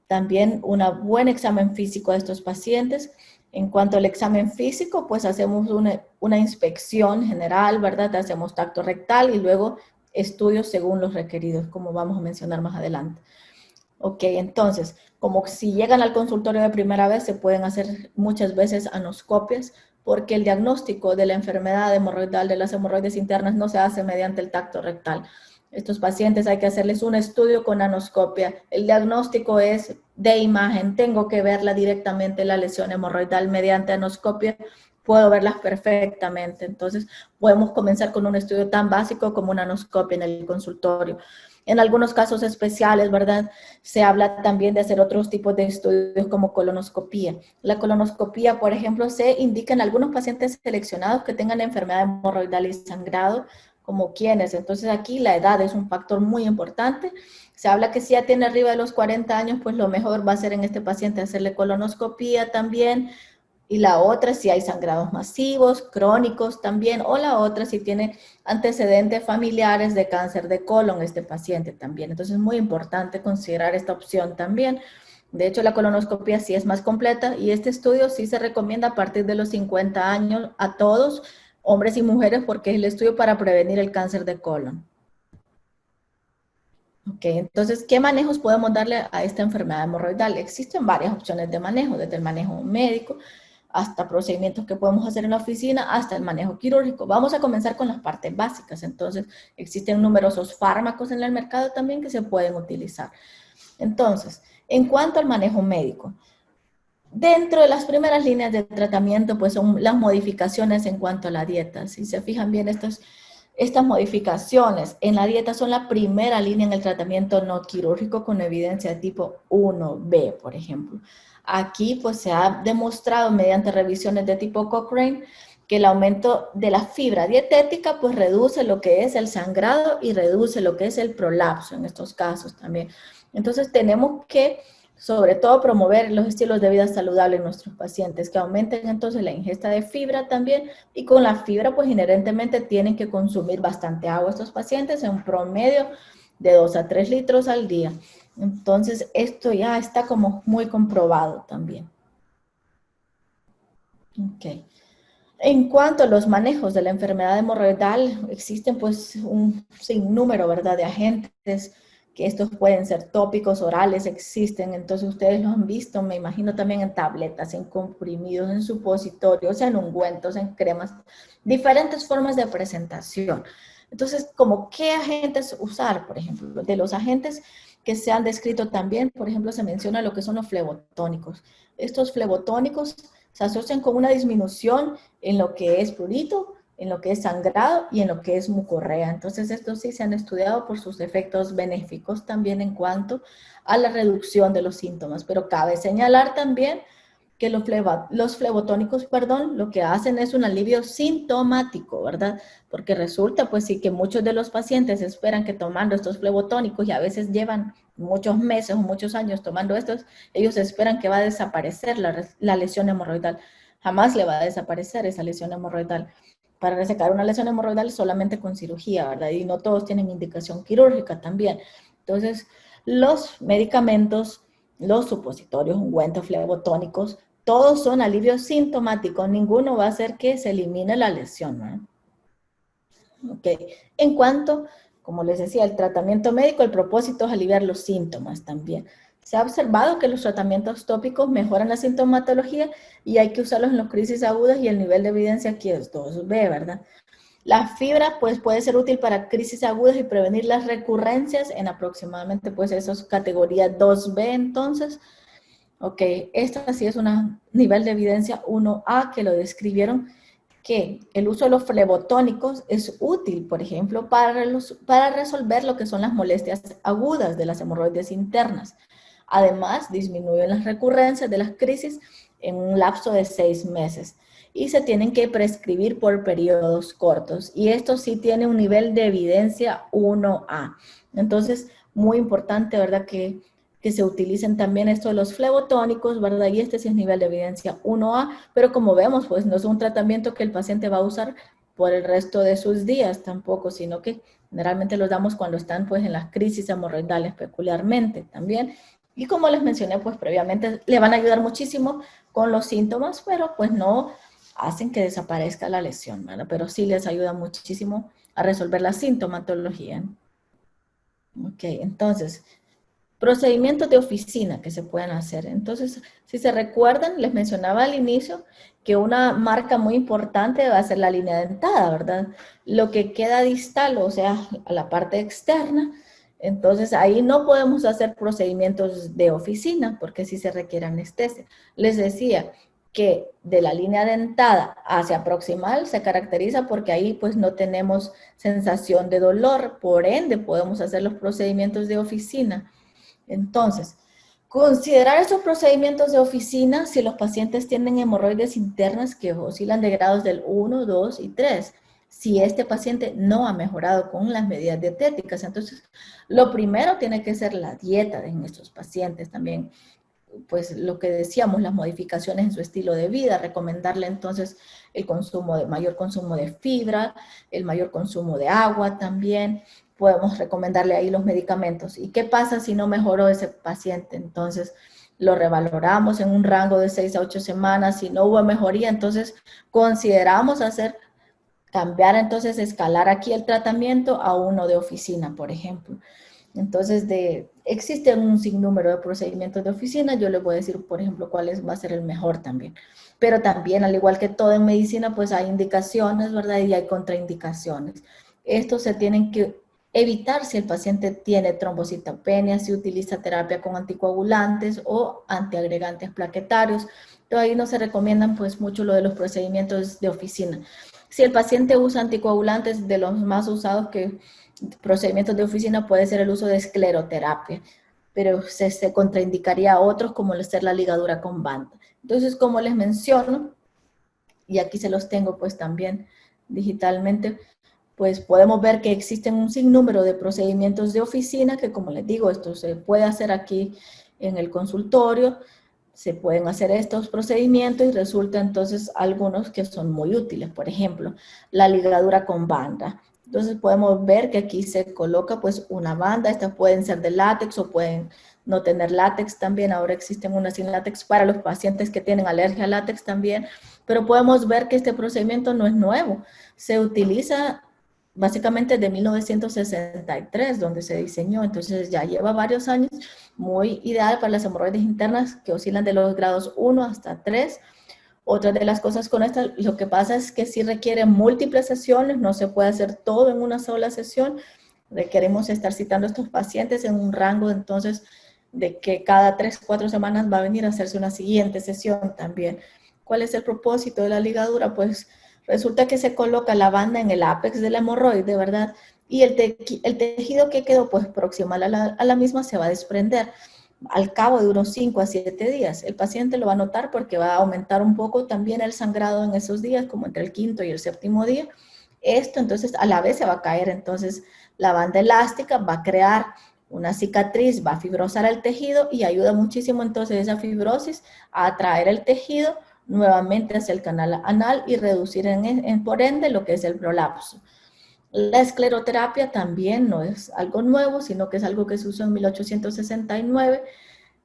Speaker 1: También un buen examen físico de estos pacientes. En cuanto al examen físico, pues hacemos una inspección general, ¿verdad? Hacemos tacto rectal y luego estudios según los requeridos, como vamos a mencionar más adelante. Ok, entonces, como si llegan al consultorio de primera vez, se pueden hacer muchas veces anoscopias, porque el diagnóstico de la enfermedad hemorroidal, de las hemorroides internas, no se hace mediante el tacto rectal. Estos pacientes hay que hacerles un estudio con anoscopia. El diagnóstico es de imagen. Tengo que verla directamente, la lesión hemorroidal, mediante anoscopia. Puedo verlas perfectamente. Entonces, podemos comenzar con un estudio tan básico como una anoscopia en el consultorio. En algunos casos especiales, ¿verdad?, se habla también de hacer otros tipos de estudios como colonoscopía. La colonoscopía, por ejemplo, se indica en algunos pacientes seleccionados que tengan enfermedad hemorroidal y sangrado, como quienes. Entonces aquí la edad es un factor muy importante. Se habla que si ya tiene arriba de los 40 años, pues lo mejor va a ser en este paciente hacerle colonoscopía también. Y la otra si hay sangrados masivos, crónicos también, o la otra si tiene antecedentes familiares de cáncer de colon este paciente también. Entonces es muy importante considerar esta opción también. De hecho, la colonoscopia sí es más completa y este estudio sí se recomienda a partir de los 50 años a todos, hombres y mujeres, porque es el estudio para prevenir el cáncer de colon. Ok, entonces, ¿qué manejos podemos darle a esta enfermedad hemorroidal? Existen varias opciones de manejo, desde el manejo médico hasta procedimientos que podemos hacer en la oficina, hasta el manejo quirúrgico. Vamos a comenzar con las partes básicas. Entonces, existen numerosos fármacos en el mercado también que se pueden utilizar. Entonces, en cuanto al manejo médico, dentro de las primeras líneas de tratamiento, pues son las modificaciones en cuanto a la dieta. Si se fijan bien, estas modificaciones en la dieta son la primera línea en el tratamiento no quirúrgico con evidencia de tipo 1B, por ejemplo. Aquí pues se ha demostrado mediante revisiones de tipo Cochrane que el aumento de la fibra dietética pues reduce lo que es el sangrado y reduce lo que es el prolapso en estos casos también. Entonces tenemos que sobre todo promover los estilos de vida saludables en nuestros pacientes, que aumenten entonces la ingesta de fibra también, y con la fibra pues inherentemente tienen que consumir bastante agua estos pacientes, en un promedio de 2 a 3 litros al día. Entonces esto ya está como muy comprobado también. Ok. En cuanto a los manejos de la enfermedad hemorroidal, existen pues un sinnúmero, ¿verdad?, de agentes, que estos pueden ser tópicos, orales, existen, entonces ustedes los han visto, me imagino también en tabletas, en comprimidos, en supositorios, en ungüentos, en cremas, diferentes formas de presentación. Entonces, ¿como qué agentes usar, por ejemplo? De los agentes que se han descrito también, por ejemplo, se menciona lo que son los flebotónicos. Estos flebotónicos se asocian con una disminución en lo que es prurito, en lo que es sangrado y en lo que es mucorrea. Entonces, estos sí se han estudiado por sus efectos benéficos también en cuanto a la reducción de los síntomas. Pero cabe señalar también que los flebotónicos, lo que hacen es un alivio sintomático, ¿verdad? Porque resulta, pues sí, que muchos de los pacientes esperan que tomando estos flebotónicos, y a veces llevan muchos meses o muchos años tomando estos, ellos esperan que va a desaparecer la lesión hemorroidal. Jamás le va a desaparecer esa lesión hemorroidal. Para resecar una lesión hemorroidal solamente con cirugía, ¿verdad? Y no todos tienen indicación quirúrgica también. Entonces, los medicamentos, los supositorios, ungüentos, flebotónicos, todos son alivios sintomáticos, ninguno va a hacer que se elimine la lesión, ¿no? Ok, en cuanto, como les decía, el tratamiento médico, el propósito es aliviar los síntomas también. Se ha observado que los tratamientos tópicos mejoran la sintomatología y hay que usarlos en las crisis agudas y el nivel de evidencia aquí es 2B, ¿verdad? La fibra pues puede ser útil para crisis agudas y prevenir las recurrencias en aproximadamente pues esos categoría 2B entonces. Ok, esta sí es un nivel de evidencia 1A que lo describieron que el uso de los flebotónicos es útil, por ejemplo, para resolver lo que son las molestias agudas de las hemorroides internas. Además, disminuyen las recurrencias de las crisis en un lapso de 6 meses y se tienen que prescribir por periodos cortos. Y esto sí tiene un nivel de evidencia 1A. Entonces, muy importante, ¿verdad? Que se utilicen también esto de los flebotónicos, ¿verdad? Y este sí es nivel de evidencia 1A, pero como vemos, pues no es un tratamiento que el paciente va a usar por el resto de sus días tampoco, sino que generalmente los damos cuando están pues en las crisis hemorroidales peculiarmente también. Y como les mencioné pues previamente, le van a ayudar muchísimo con los síntomas, pero pues no hacen que desaparezca la lesión, ¿verdad? Pero sí les ayuda muchísimo a resolver la sintomatología. Ok, entonces, procedimientos de oficina que se pueden hacer. Entonces, si se recuerdan, les mencionaba al inicio que una marca muy importante va a ser la línea dentada, ¿verdad? Lo que queda distal, o sea, a la parte externa, entonces ahí no podemos hacer procedimientos de oficina porque sí se requiere anestesia. Les decía que de la línea dentada hacia proximal se caracteriza porque ahí pues no tenemos sensación de dolor, por ende podemos hacer los procedimientos de oficina. Entonces, considerar estos procedimientos de oficina si los pacientes tienen hemorroides internas que oscilan de grados del 1, 2 y 3. Si este paciente no ha mejorado con las medidas dietéticas, entonces lo primero tiene que ser la dieta en estos pacientes también. Pues lo que decíamos, las modificaciones en su estilo de vida, recomendarle entonces el mayor consumo de fibra, el mayor consumo de agua también, podemos recomendarle ahí los medicamentos. ¿Y qué pasa si no mejoró ese paciente? Entonces lo revaloramos en un rango de 6 a 8 semanas, si no hubo mejoría, entonces consideramos cambiar entonces, escalar aquí el tratamiento a uno de oficina, por ejemplo. Entonces, existen un sinnúmero de procedimientos de oficina, yo les voy a decir, por ejemplo, cuál va a ser el mejor también. Pero también, al igual que todo en medicina, pues hay indicaciones, ¿verdad? Y hay contraindicaciones. Estos se tienen que evitar si el paciente tiene trombocitopenia, si utiliza terapia con anticoagulantes o antiagregantes plaquetarios. Entonces, ahí no se recomiendan pues mucho lo de los procedimientos de oficina. Si el paciente usa anticoagulantes, de los más usados que procedimientos de oficina puede ser el uso de escleroterapia, pero se contraindicaría a otros como ser la ligadura con banda. Entonces, como les menciono, y aquí se los tengo pues también digitalmente, pues podemos ver que existen un sinnúmero de procedimientos de oficina que, como les digo, esto se puede hacer aquí en el consultorio, se pueden hacer estos procedimientos y resulta entonces algunos que son muy útiles. Por ejemplo, la ligadura con banda. Entonces podemos ver que aquí se coloca pues una banda, estas pueden ser de látex o pueden no tener látex también, ahora existen unas sin látex para los pacientes que tienen alergia al látex también, pero podemos ver que este procedimiento no es nuevo, se utiliza básicamente de 1963, donde se diseñó, entonces ya lleva varios años, muy ideal para las hemorroides internas que oscilan de los grados 1 hasta 3. Otra de las cosas con esta, lo que pasa es que sí requiere múltiples sesiones, no se puede hacer todo en una sola sesión, requerimos estar citando a estos pacientes en un rango entonces de que cada 3, 4 semanas va a venir a hacerse una siguiente sesión también. ¿Cuál es el propósito de la ligadura? Pues resulta que se coloca la banda en el ápex de la hemorroide, ¿verdad? Y el tejido que quedó pues proximal a la misma se va a desprender al cabo de unos 5 a 7 días. El paciente lo va a notar porque va a aumentar un poco también el sangrado en esos días, como entre el quinto y el séptimo día. Esto entonces a la vez se va a caer, entonces la banda elástica va a crear una cicatriz, va a fibrosar el tejido y ayuda muchísimo entonces esa fibrosis a atraer el tejido nuevamente hacia el canal anal y reducir por ende lo que es el prolapso. La escleroterapia también no es algo nuevo, sino que es algo que se usó en 1869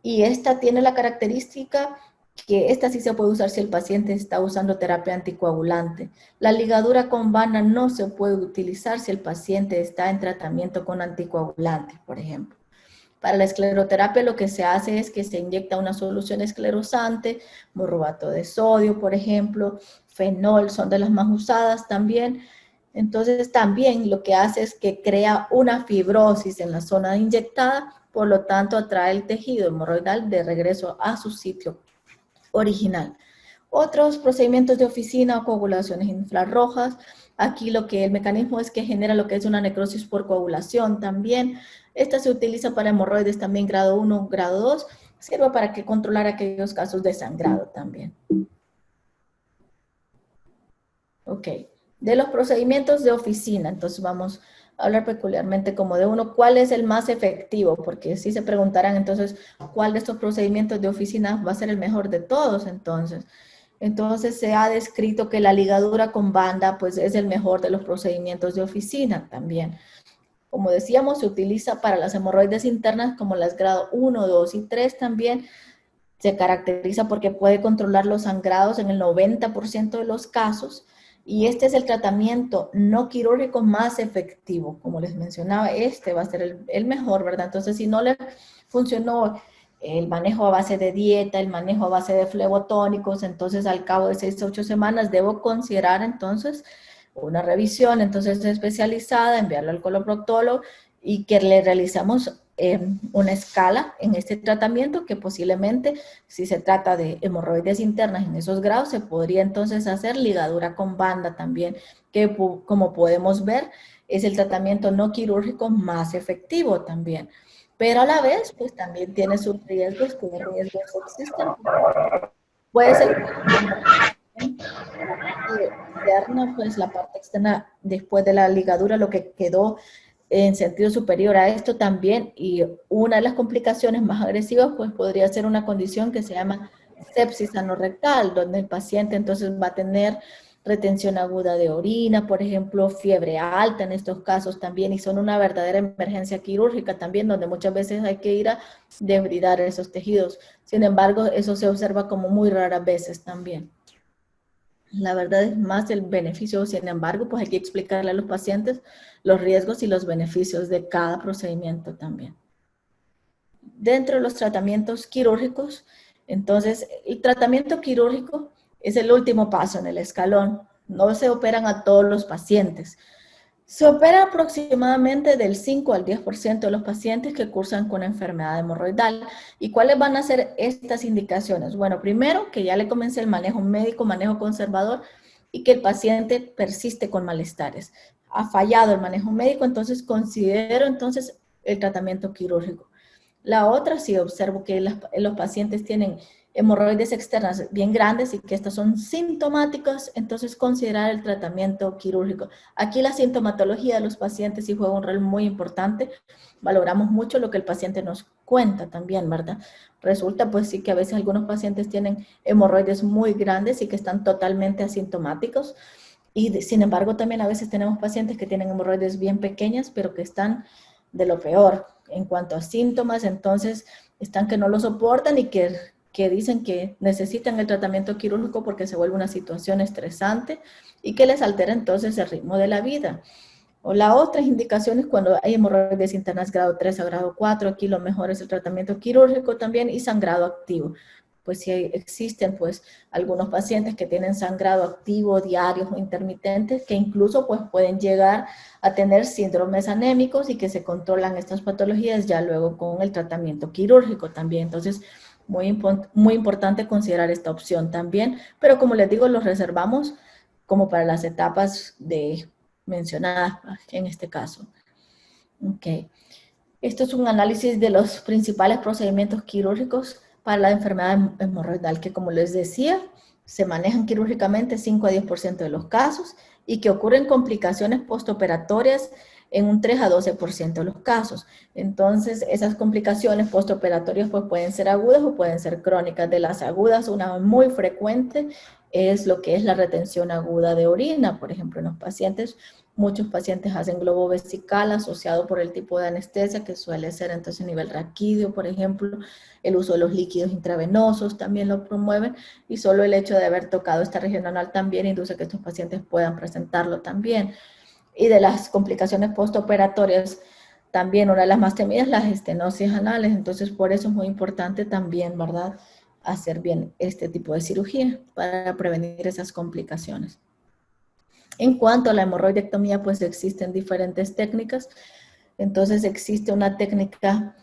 Speaker 1: y esta tiene la característica que esta sí se puede usar si el paciente está usando terapia anticoagulante. La ligadura con banda no se puede utilizar si el paciente está en tratamiento con anticoagulante, por ejemplo. Para la escleroterapia lo que se hace es que se inyecta una solución esclerosante, borrobato de sodio, por ejemplo, fenol, son de las más usadas también. Entonces también lo que hace es que crea una fibrosis en la zona inyectada, por lo tanto atrae el tejido hemorroidal de regreso a su sitio original. Otros procedimientos de oficina o coagulaciones infrarrojas. Aquí lo que el mecanismo es que genera lo que es una necrosis por coagulación también. Esta se utiliza para hemorroides también grado 1, grado 2. Sirve para que controlar aquellos casos de sangrado también. Ok. De los procedimientos de oficina, entonces vamos a hablar peculiarmente como de uno, ¿cuál es el más efectivo? Porque si se preguntarán entonces, ¿cuál de estos procedimientos de oficina va a ser el mejor de todos entonces? Entonces se ha descrito que la ligadura con banda pues es el mejor de los procedimientos de oficina también. Como decíamos, se utiliza para las hemorroides internas como las grado 1, 2 y 3 también. Se caracteriza porque puede controlar los sangrados en el 90% de los casos y este es el tratamiento no quirúrgico más efectivo. Como les mencionaba, este va a ser el mejor, ¿verdad? Entonces, si no le funcionó el manejo a base de dieta, el manejo a base de flebotónicos, entonces al cabo de 6 a 8 semanas debo considerar entonces una revisión entonces especializada, enviarlo al coloproctólogo y que le realizamos una escala en este tratamiento que posiblemente, si se trata de hemorroides internas en esos grados, se podría entonces hacer ligadura con banda también, que como podemos ver, es el tratamiento no quirúrgico más efectivo también. Pero a la vez, pues también tiene sus riesgos, que riesgos existen. Puede ser la parte externa, pues la parte externa después de la ligadura, lo que quedó en sentido superior a esto también, y una de las complicaciones más agresivas pues podría ser una condición que se llama sepsis anorrectal, donde el paciente entonces va a tener retención aguda de orina, por ejemplo, fiebre alta en estos casos también, y son una verdadera emergencia quirúrgica también, donde muchas veces hay que ir a debridar esos tejidos. Sin embargo, eso se observa como muy raras veces también. La verdad es más el beneficio, sin embargo, pues hay que explicarle a los pacientes los riesgos y los beneficios de cada procedimiento también. Dentro de los tratamientos quirúrgicos, entonces, el tratamiento quirúrgico es el último paso en el escalón. No se operan a todos los pacientes. Se opera aproximadamente del 5 al 10% de los pacientes que cursan con enfermedad hemorroidal. ¿Y cuáles van a ser estas indicaciones? Bueno, primero, que ya le comencé el manejo médico, manejo conservador, y que el paciente persiste con malestares. Ha fallado el manejo médico, entonces considero entonces el tratamiento quirúrgico. La otra, si observo que los pacientes tienen hemorroides externas bien grandes y que estas son sintomáticas, entonces considerar el tratamiento quirúrgico. Aquí la sintomatología de los pacientes sí juega un rol muy importante. Valoramos mucho lo que el paciente nos cuenta también, ¿verdad? Resulta pues sí que a veces algunos pacientes tienen hemorroides muy grandes y que están totalmente asintomáticos. Y sin embargo también a veces tenemos pacientes que tienen hemorroides bien pequeñas, pero que están de lo peor en cuanto a síntomas, entonces están que no lo soportan y que dicen que necesitan el tratamiento quirúrgico porque se vuelve una situación estresante y que les altera entonces el ritmo de la vida. O la otra indicación es cuando hay hemorroides internas grado 3 a grado 4, aquí lo mejor es el tratamiento quirúrgico también y sangrado activo. Pues si existen pues algunos pacientes que tienen sangrado activo, diarios o intermitentes, que incluso pues pueden llegar a tener síndromes anémicos y que se controlan estas patologías ya luego con el tratamiento quirúrgico también. Entonces, muy importante considerar esta opción también, pero como les digo, los reservamos como para las etapas mencionadas en este caso. Ok. Esto es un análisis de los principales procedimientos quirúrgicos para la enfermedad hemorroidal, que como les decía, se manejan quirúrgicamente 5 a 10% de los casos y que ocurren complicaciones postoperatorias en un 3 a 12% de los casos. Entonces, esas complicaciones postoperatorias pues, pueden ser agudas o pueden ser crónicas. De las agudas, una muy frecuente es lo que es la retención aguda de orina, por ejemplo, en los pacientes Muchos pacientes hacen globo vesical asociado por el tipo de anestesia, que suele ser entonces nivel raquídeo, por ejemplo. El uso de los líquidos intravenosos también lo promueven, y solo el hecho de haber tocado esta región anal también induce que estos pacientes puedan presentarlo también. Y de las complicaciones postoperatorias, también una de las más temidas, las estenosis anales. Entonces, por eso es muy importante también, ¿verdad?, hacer bien este tipo de cirugía para prevenir esas complicaciones. En cuanto a la hemorroidectomía, pues existen diferentes técnicas. Entonces existe una técnica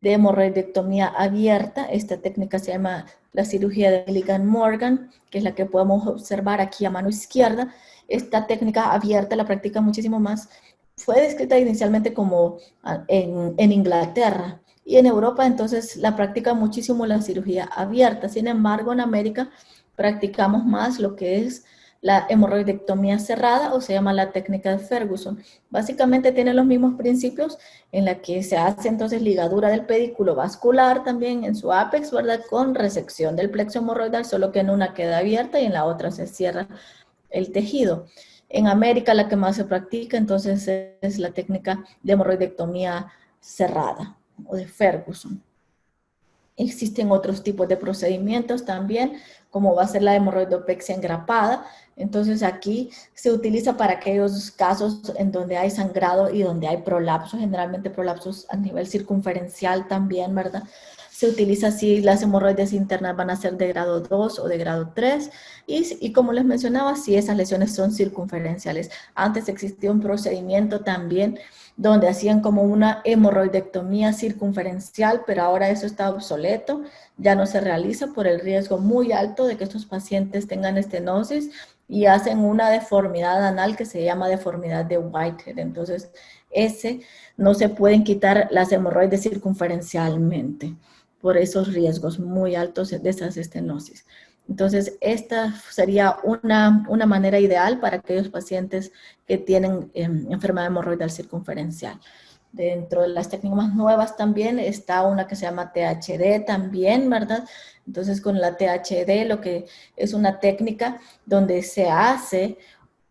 Speaker 1: de hemorroidectomía abierta. Esta técnica se llama la cirugía de Milligan-Morgan, que es la que podemos observar aquí a mano izquierda. Esta técnica abierta la practica muchísimo más. Fue descrita inicialmente como en Inglaterra, y en Europa entonces la practica muchísimo la cirugía abierta. Sin embargo, en América practicamos más lo que es la hemorroidectomía cerrada, o se llama la técnica de Ferguson. Básicamente tiene los mismos principios, en la que se hace entonces ligadura del pedículo vascular también en su ápex, ¿verdad?, con resección del plexo hemorroidal, solo que en una queda abierta y en la otra se cierra el tejido. En América la que más se practica entonces es la técnica de hemorroidectomía cerrada o de Ferguson. Existen otros tipos de procedimientos también, como va a ser la hemorroidopexia engrapada. Entonces aquí se utiliza para aquellos casos en donde hay sangrado y donde hay prolapsos, generalmente prolapsos a nivel circunferencial también, ¿verdad? Se utiliza si las hemorroides internas van a ser de grado 2 o de grado 3, y como les mencionaba, si esas lesiones son circunferenciales. Antes existía un procedimiento también donde hacían como una hemorroidectomía circunferencial, pero ahora eso está obsoleto, ya no se realiza por el riesgo muy alto de que estos pacientes tengan estenosis y hacen una deformidad anal que se llama deformidad de Whitehead. Entonces, no se pueden quitar las hemorroides circunferencialmente por esos riesgos muy altos de esas estenosis. Entonces, esta sería una manera ideal para aquellos pacientes que tienen enfermedad hemorroidal circunferencial. Dentro de las técnicas más nuevas también está una que se llama THD también, ¿verdad? Entonces, con la THD lo que es una técnica donde se hace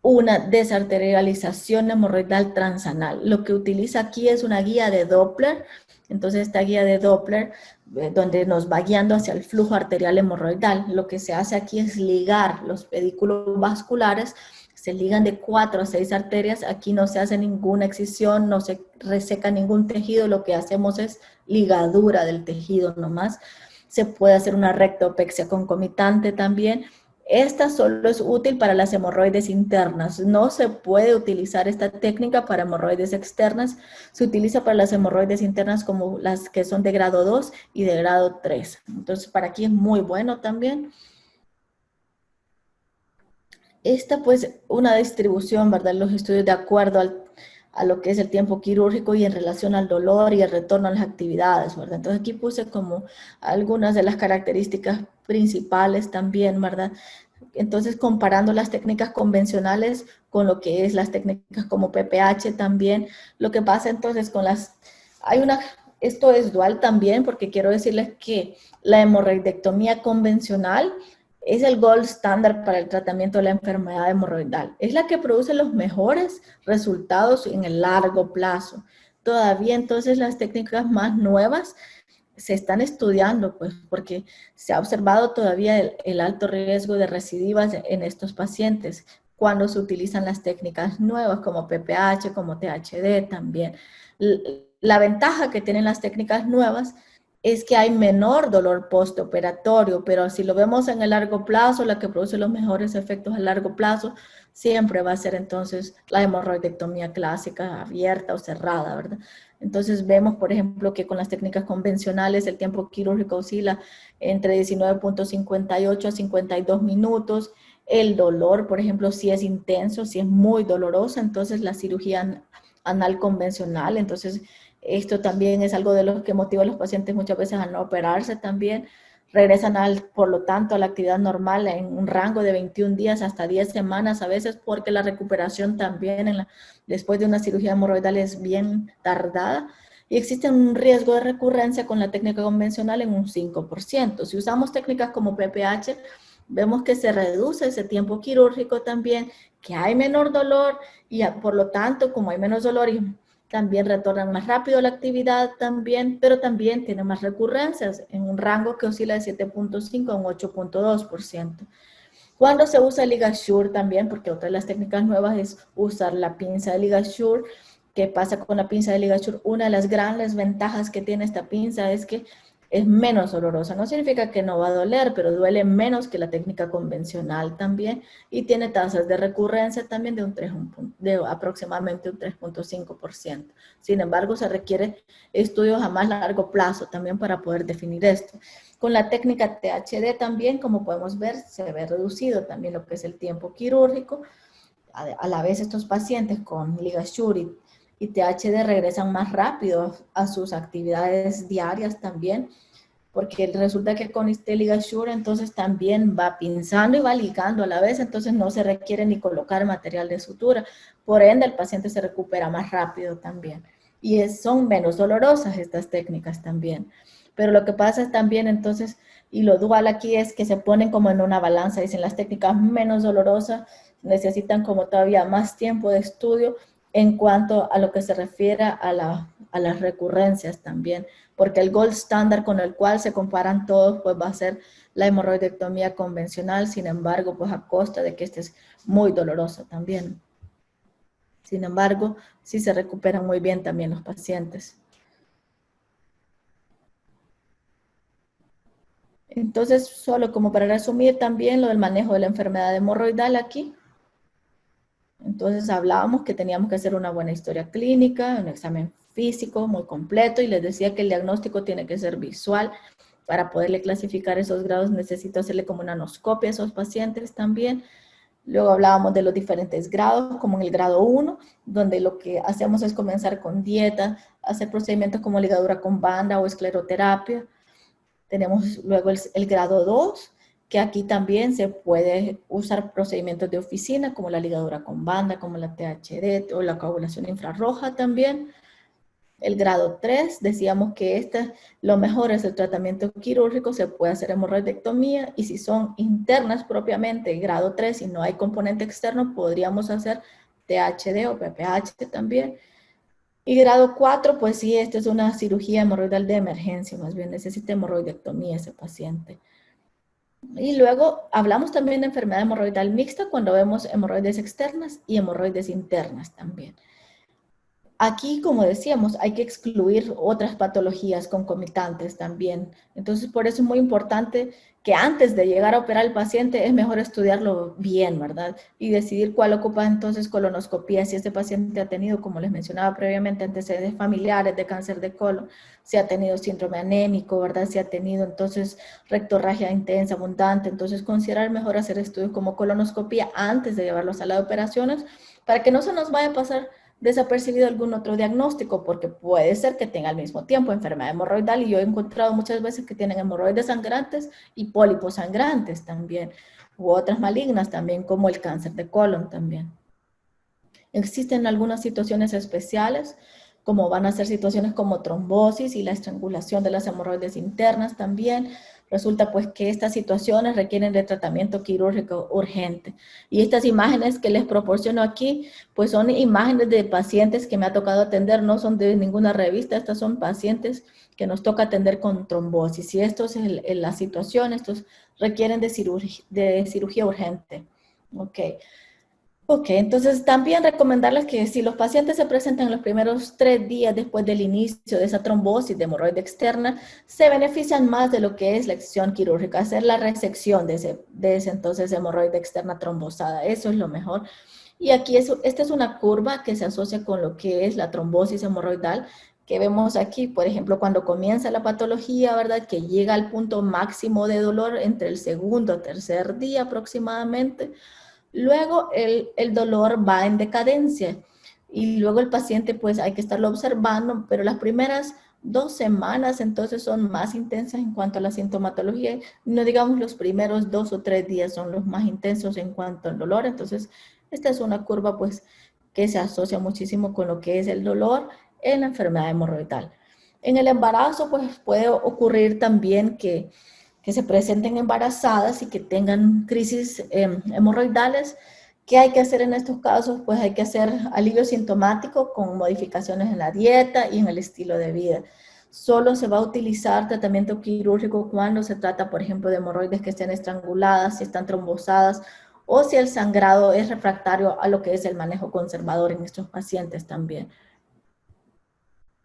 Speaker 1: una desarterialización hemorroidal transanal. Lo que utiliza aquí es una guía de Doppler. Entonces, esta guía de Doppler, donde nos va guiando hacia el flujo arterial hemorroidal, lo que se hace aquí es ligar los pedículos vasculares, se ligan de 4 a 6 arterias. Aquí no se hace ninguna excisión, no se reseca ningún tejido, lo que hacemos es ligadura del tejido nomás. Se puede hacer una rectopexia concomitante también. Esta solo es útil para las hemorroides internas. No se puede utilizar esta técnica para hemorroides externas. Se utiliza para las hemorroides internas como las que son de grado 2 y de grado 3. Entonces, para aquí es muy bueno también. Esta pues una distribución, ¿verdad?, los estudios de acuerdo a lo que es el tiempo quirúrgico y en relación al dolor y el retorno a las actividades, ¿verdad? Entonces aquí puse como algunas de las características principales también, ¿verdad? Entonces comparando las técnicas convencionales con lo que es las técnicas como PPH también, lo que pasa entonces con esto es dual también, porque quiero decirles que la hemorroidectomía convencional es el gold standard para el tratamiento de la enfermedad hemorroidal. Es la que produce los mejores resultados en el largo plazo. Todavía entonces las técnicas más nuevas se están estudiando, pues, porque se ha observado todavía el alto riesgo de recidivas en estos pacientes cuando se utilizan las técnicas nuevas como PPH, como THD también. La ventaja que tienen las técnicas nuevas es que hay menor dolor postoperatorio, pero si lo vemos en el largo plazo, la que produce los mejores efectos a largo plazo siempre va a ser entonces la hemorroidectomía clásica, abierta o cerrada, ¿verdad? Entonces vemos, por ejemplo, que con las técnicas convencionales el tiempo quirúrgico oscila entre 19.58 a 52 minutos. El dolor, por ejemplo, si es intenso, si es muy dolorosa, entonces la cirugía anal convencional, entonces esto también es algo de lo que motiva a los pacientes muchas veces a no operarse también. Regresan, por lo tanto, a la actividad normal en un rango de 21 días hasta 10 semanas a veces, porque la recuperación también después de una cirugía hemorroidal es bien tardada. Y existe un riesgo de recurrencia con la técnica convencional en un 5%. Si usamos técnicas como PPH, vemos que se reduce ese tiempo quirúrgico también, que hay menor dolor y por lo tanto, como hay menos dolor y también retornan más rápido a la actividad también, pero también tiene más recurrencias en un rango que oscila de 7.5 a un 8.2%. Cuando se usa el LigaSure también, porque otra de las técnicas nuevas es usar la pinza de LigaSure. ¿Qué pasa con la pinza de LigaSure? Una de las grandes ventajas que tiene esta pinza es que es menos dolorosa. No significa que no va a doler, pero duele menos que la técnica convencional también y tiene tasas de recurrencia también de aproximadamente un 3.5%. Sin embargo, se requiere estudios a más largo plazo también para poder definir esto. Con la técnica THD también, como podemos ver, se ve reducido también lo que es el tiempo quirúrgico. A la vez estos pacientes con LigaSure y THD regresan más rápido a sus actividades diarias también, porque resulta que con este LigaSure entonces también va pinzando y va ligando a la vez, entonces no se requiere ni colocar material de sutura, por ende el paciente se recupera más rápido también. Y son menos dolorosas estas técnicas también. Pero lo que pasa es también entonces, y lo dual aquí es que se ponen como en una balanza, dicen las técnicas menos dolorosas necesitan como todavía más tiempo de estudio en cuanto a lo que se refiere a las recurrencias también, porque el gold standard con el cual se comparan todos pues va a ser la hemorroidectomía convencional, sin embargo pues a costa de que este es muy doloroso también. Sin embargo, sí se recuperan muy bien también los pacientes. Entonces, solo como para resumir también lo del manejo de la enfermedad hemorroidal aquí. Entonces hablábamos que teníamos que hacer una buena historia clínica, un examen físico muy completo y les decía que el diagnóstico tiene que ser visual. Para poderle clasificar esos grados necesito hacerle como una anoscopia a esos pacientes también. Luego hablábamos de los diferentes grados, como en el grado 1, donde lo que hacemos es comenzar con dieta, hacer procedimientos como ligadura con banda o escleroterapia. Tenemos luego el grado 2, que aquí también se puede usar procedimientos de oficina, como la ligadura con banda, como la THD o la coagulación infrarroja también. El grado 3, decíamos que lo mejor es el tratamiento quirúrgico, se puede hacer hemorroidectomía y si son internas propiamente, grado 3, y no hay componente externo, podríamos hacer THD o PPH también. Y grado 4, pues sí, esta es una cirugía hemorroidal de emergencia, más bien necesita hemorroidectomía ese paciente. Y luego hablamos también de enfermedad hemorroidal mixta cuando vemos hemorroides externas y hemorroides internas también. Aquí, como decíamos, hay que excluir otras patologías concomitantes también. Entonces, por eso es muy importante que antes de llegar a operar al paciente es mejor estudiarlo bien, ¿verdad? Y decidir cuál ocupa entonces colonoscopía, si este paciente ha tenido, como les mencionaba previamente, antecedentes familiares de cáncer de colon, si ha tenido síndrome anémico, ¿verdad? Si ha tenido entonces rectorragia intensa, abundante. Entonces, considerar mejor hacer estudios como colonoscopía antes de llevar la sala de operaciones para que no se nos vaya a pasar desapercibido algún otro diagnóstico, porque puede ser que tenga al mismo tiempo enfermedad hemorroidal y yo he encontrado muchas veces que tienen hemorroides sangrantes y pólipos sangrantes también, u otras malignas también, como el cáncer de colon también. Existen algunas situaciones especiales, como van a ser situaciones como trombosis y la estrangulación de las hemorroides internas también. Resulta pues que estas situaciones requieren de tratamiento quirúrgico urgente. Y estas imágenes que les proporciono aquí, pues son imágenes de pacientes que me ha tocado atender, no son de ninguna revista, estas son pacientes que nos toca atender con trombosis. Y esto es la situación, estos requieren de cirugía urgente. Ok, entonces también recomendarles que si los pacientes se presentan los primeros 3 días después del inicio de esa trombosis de hemorroide externa, se benefician más de lo que es la excisión quirúrgica, hacer la resección de ese entonces hemorroide externa trombosada, eso es lo mejor. Y aquí esta es una curva que se asocia con lo que es la trombosis hemorroidal, que vemos aquí, por ejemplo, cuando comienza la patología, ¿verdad? Que llega al punto máximo de dolor entre el segundo o tercer día aproximadamente. Luego el dolor va en decadencia y luego el paciente pues hay que estarlo observando, pero las primeras 2 semanas entonces son más intensas en cuanto a la sintomatología, no digamos los primeros 2 o 3 días son los más intensos en cuanto al dolor, entonces esta es una curva pues que se asocia muchísimo con lo que es el dolor en la enfermedad hemorroidal. En el embarazo pues puede ocurrir también que que se presenten embarazadas y que tengan crisis hemorroidales. ¿Qué hay que hacer en estos casos? Pues hay que hacer alivio sintomático con modificaciones en la dieta y en el estilo de vida. Solo se va a utilizar tratamiento quirúrgico cuando se trata, por ejemplo, de hemorroides que estén estranguladas, si están trombosadas, o si el sangrado es refractario a lo que es el manejo conservador en estos pacientes también.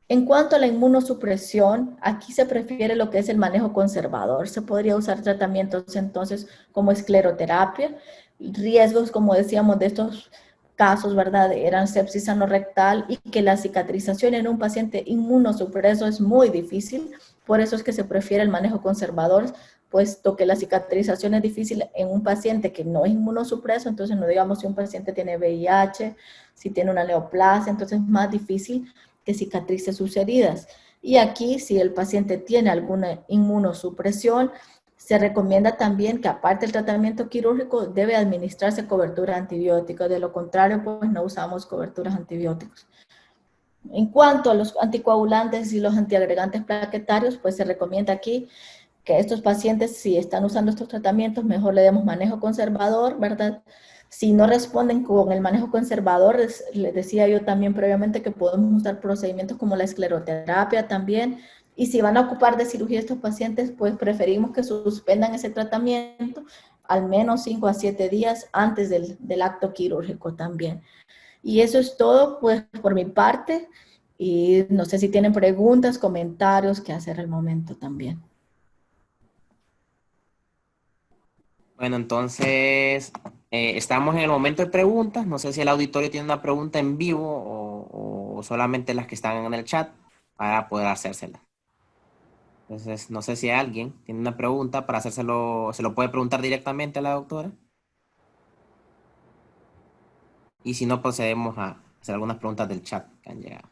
Speaker 1: En cuanto a la inmunosupresión, aquí se prefiere lo que es el manejo conservador. Se podría usar tratamientos entonces como escleroterapia. Riesgos, como decíamos, de estos casos, ¿verdad? Eran sepsis anorrectal y que la cicatrización en un paciente inmunosupreso es muy difícil. Por eso es que se prefiere el manejo conservador, puesto que la cicatrización es difícil en un paciente que no es inmunosupreso. Entonces, no digamos si un paciente tiene VIH, si tiene una neoplasia, entonces es más difícil que cicatrice sus heridas. Y aquí, si el paciente tiene alguna inmunosupresión, se recomienda también que aparte del tratamiento quirúrgico debe administrarse cobertura antibiótica. De lo contrario, pues no usamos coberturas antibióticos. En cuanto a los anticoagulantes y los antiagregantes plaquetarios, pues se recomienda aquí que estos pacientes, si están usando estos tratamientos, mejor le demos manejo conservador, ¿verdad? Si no responden con el manejo conservador, les decía yo también previamente que podemos usar procedimientos como la escleroterapia también. Y si van a ocupar de cirugía estos pacientes, pues preferimos que suspendan ese tratamiento al menos 5 a 7 días antes del acto quirúrgico también. Y eso es todo, pues, por mi parte. Y no sé si tienen preguntas, comentarios que hacer al momento también.
Speaker 2: Bueno, entonces estamos en el momento de preguntas. No sé si el auditorio tiene una pregunta en vivo o solamente las que están en el chat para poder hacérsela. Entonces, no sé si alguien tiene una pregunta para hacérselo, se lo puede preguntar directamente a la doctora. Y si no, procedemos a hacer algunas preguntas del chat que han llegado.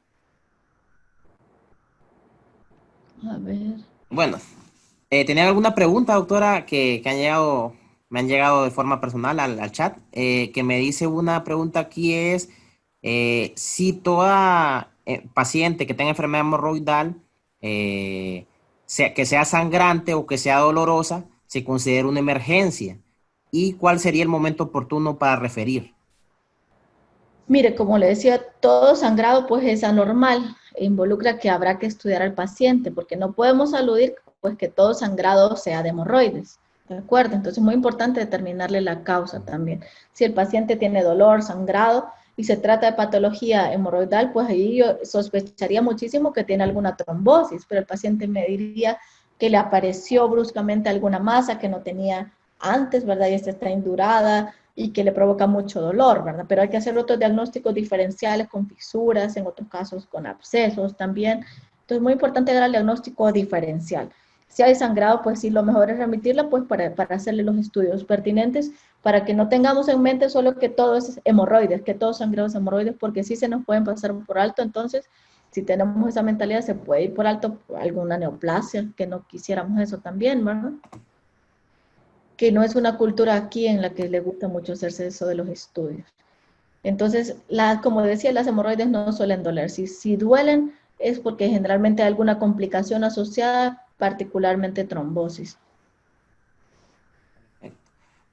Speaker 1: A ver.
Speaker 2: Bueno, ¿tenía alguna pregunta, doctora, que han llegado, me han llegado de forma personal al chat? Que me dice una pregunta aquí es, si toda paciente que tenga enfermedad hemorroidal, que sea sangrante o que sea dolorosa, se considera una emergencia. ¿Y cuál sería el momento oportuno para referir?
Speaker 1: Mire, como le decía, todo sangrado pues es anormal e involucra que habrá que estudiar al paciente porque no podemos aludir pues que todo sangrado sea de hemorroides, ¿de acuerdo? Entonces es muy importante determinarle la causa también. Si el paciente tiene dolor, sangrado y se trata de patología hemorroidal, pues ahí yo sospecharía muchísimo que tiene alguna trombosis, pero el paciente me diría que le apareció bruscamente alguna masa que no tenía antes, ¿verdad? Y esta está indurada, y que le provoca mucho dolor, ¿verdad? Pero hay que hacer otros diagnósticos diferenciales con fisuras, en otros casos con abscesos también. Entonces es muy importante dar el diagnóstico diferencial. Si hay sangrado, pues sí, lo mejor es remitirla pues para hacerle los estudios pertinentes para que no tengamos en mente solo que todo es hemorroides, que todo sangrado es hemorroides, porque sí se nos pueden pasar por alto. Entonces, si tenemos esa mentalidad, se puede ir por alto alguna neoplasia, que no quisiéramos eso también, ¿verdad? Que no es una cultura aquí en la que le gusta mucho hacerse eso de los estudios. Entonces, como decía, las hemorroides no suelen doler. Si duelen es porque generalmente hay alguna complicación asociada, particularmente trombosis.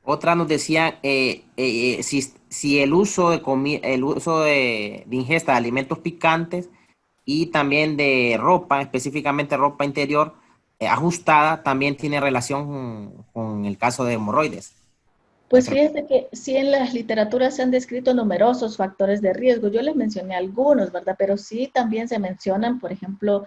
Speaker 2: Otra nos decía si el uso de ingesta de alimentos picantes y también de ropa, específicamente ropa interior ajustada, también tiene relación con el caso de hemorroides.
Speaker 1: Pues fíjese que sí en las literaturas se han descrito numerosos factores de riesgo. Yo les mencioné algunos, ¿verdad? Pero sí también se mencionan, por ejemplo,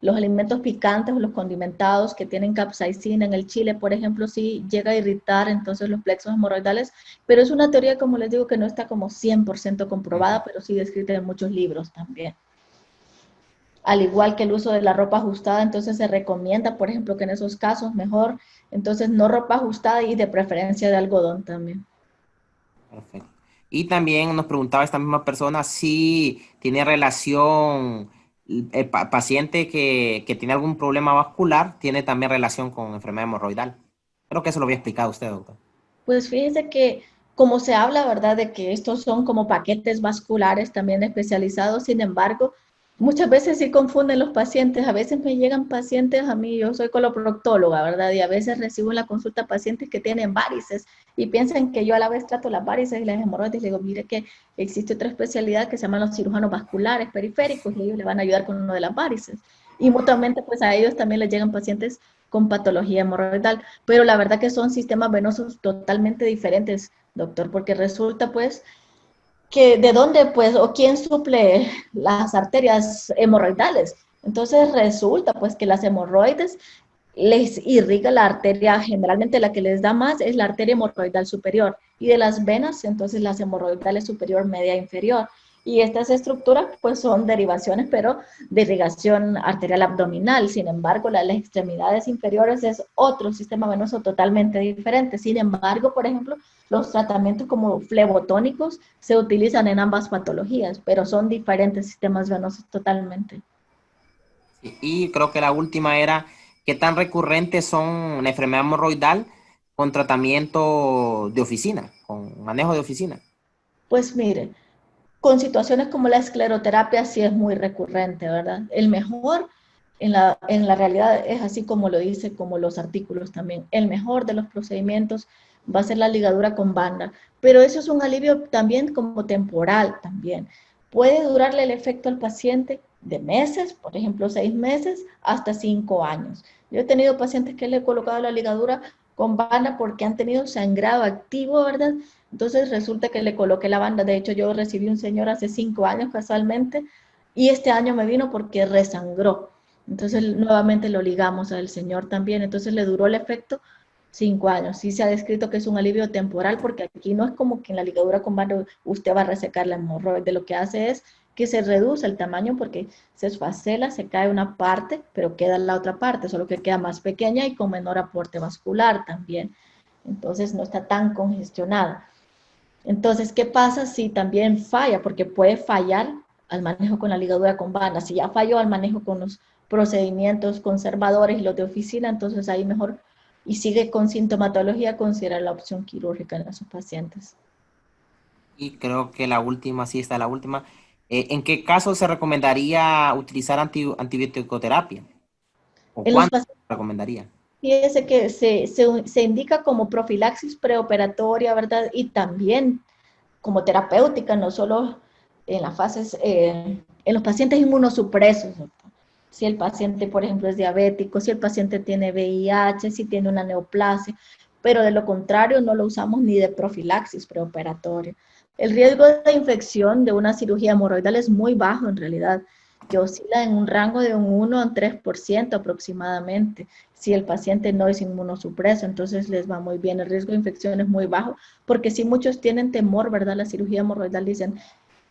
Speaker 1: los alimentos picantes o los condimentados que tienen capsaicina en el chile, por ejemplo, sí llega a irritar entonces los plexos hemorroidales, pero es una teoría, como les digo, que no está como 100% comprobada, pero sí descrita en muchos libros también. Al igual que el uso de la ropa ajustada, entonces se recomienda, por ejemplo, que en esos casos mejor, entonces no ropa ajustada y de preferencia de algodón también.
Speaker 2: Perfecto. Y también nos preguntaba esta misma persona si tiene relación, el paciente que tiene algún problema vascular, tiene también relación con enfermedad hemorroidal. Creo que eso lo había explicado usted, doctor.
Speaker 1: Pues fíjese que como se habla, ¿verdad?, de que estos son como paquetes vasculares también especializados, sin embargo, Muchas veces sí confunden los pacientes, a veces me llegan pacientes a mí, yo soy coloproctóloga, ¿verdad? Y a veces recibo en la consulta pacientes que tienen varices y piensan que yo a la vez trato las varices y las hemorroides. Y digo, mire que existe otra especialidad que se llama los cirujanos vasculares periféricos y ellos le van a ayudar con uno de las varices. Y mutuamente pues a ellos también les llegan pacientes con patología hemorroidal, pero la verdad que son sistemas venosos totalmente diferentes, doctor, porque resulta pues que de dónde, pues, o quién suple las arterias hemorroidales. Entonces resulta, pues, que las hemorroides les irriga la arteria, generalmente la que les da más es la arteria hemorroidal superior, y de las venas, entonces las hemorroidales superior, media, inferior. Y estas estructuras, pues, son derivaciones, pero de irrigación arterial abdominal. Sin embargo, las extremidades inferiores es otro sistema venoso totalmente diferente. Sin embargo, por ejemplo, los tratamientos como flebotónicos se utilizan en ambas patologías, pero son diferentes sistemas venosos totalmente.
Speaker 2: Y creo que la última era, ¿qué tan recurrentes son la enfermedad hemorroidal con tratamiento de oficina, con manejo de oficina?
Speaker 1: Pues mire, con situaciones como la escleroterapia sí es muy recurrente, ¿verdad? El mejor en la realidad es así como lo dice, como los artículos también. El mejor de los procedimientos va a ser la ligadura con banda, pero eso es un alivio también como temporal también. Puede durarle el efecto al paciente de meses, por ejemplo, 6 meses, hasta 5 años. Yo he tenido pacientes que le he colocado la ligadura con banda porque han tenido sangrado activo, ¿verdad? Entonces resulta que le coloqué la banda. De hecho, yo recibí un señor hace 5 años casualmente y este año me vino porque resangró. Entonces nuevamente lo ligamos al señor también. Entonces le duró el efecto 5 años. Sí se ha descrito que es un alivio temporal porque aquí no es como que en la ligadura con banda usted va a resecar la hemorroide. Lo que hace es que se reduce el tamaño porque se esfacela, se cae una parte, pero queda la otra parte, solo que queda más pequeña y con menor aporte vascular también. Entonces no está tan congestionada. Entonces, ¿qué pasa si también falla? Porque puede fallar al manejo con la ligadura con banda. Si ya falló al manejo con los procedimientos conservadores y los de oficina, entonces ahí mejor y sigue con sintomatología, considera la opción quirúrgica en esos pacientes.
Speaker 2: Y creo que la última, sí está la última. ¿En qué caso se recomendaría utilizar antibiótico-terapia? ¿O
Speaker 1: En los
Speaker 2: cuándo
Speaker 1: pacientes,
Speaker 2: se recomendaría?
Speaker 1: fíjese que se indica como profilaxis preoperatoria, ¿verdad? Y también como terapéutica, no solo en las fases, en los pacientes inmunosupresos. Si el paciente, por ejemplo, es diabético, si el paciente tiene VIH, si tiene una neoplasia, pero de lo contrario no lo usamos ni de profilaxis preoperatoria. El riesgo de infección de una cirugía hemorroidal es muy bajo en realidad, que oscila en un rango de un 1 a un 3% aproximadamente. Si el paciente no es inmunosupreso, entonces les va muy bien. El riesgo de infección es muy bajo, porque si muchos tienen temor, ¿verdad? La cirugía hemorroidal dicen,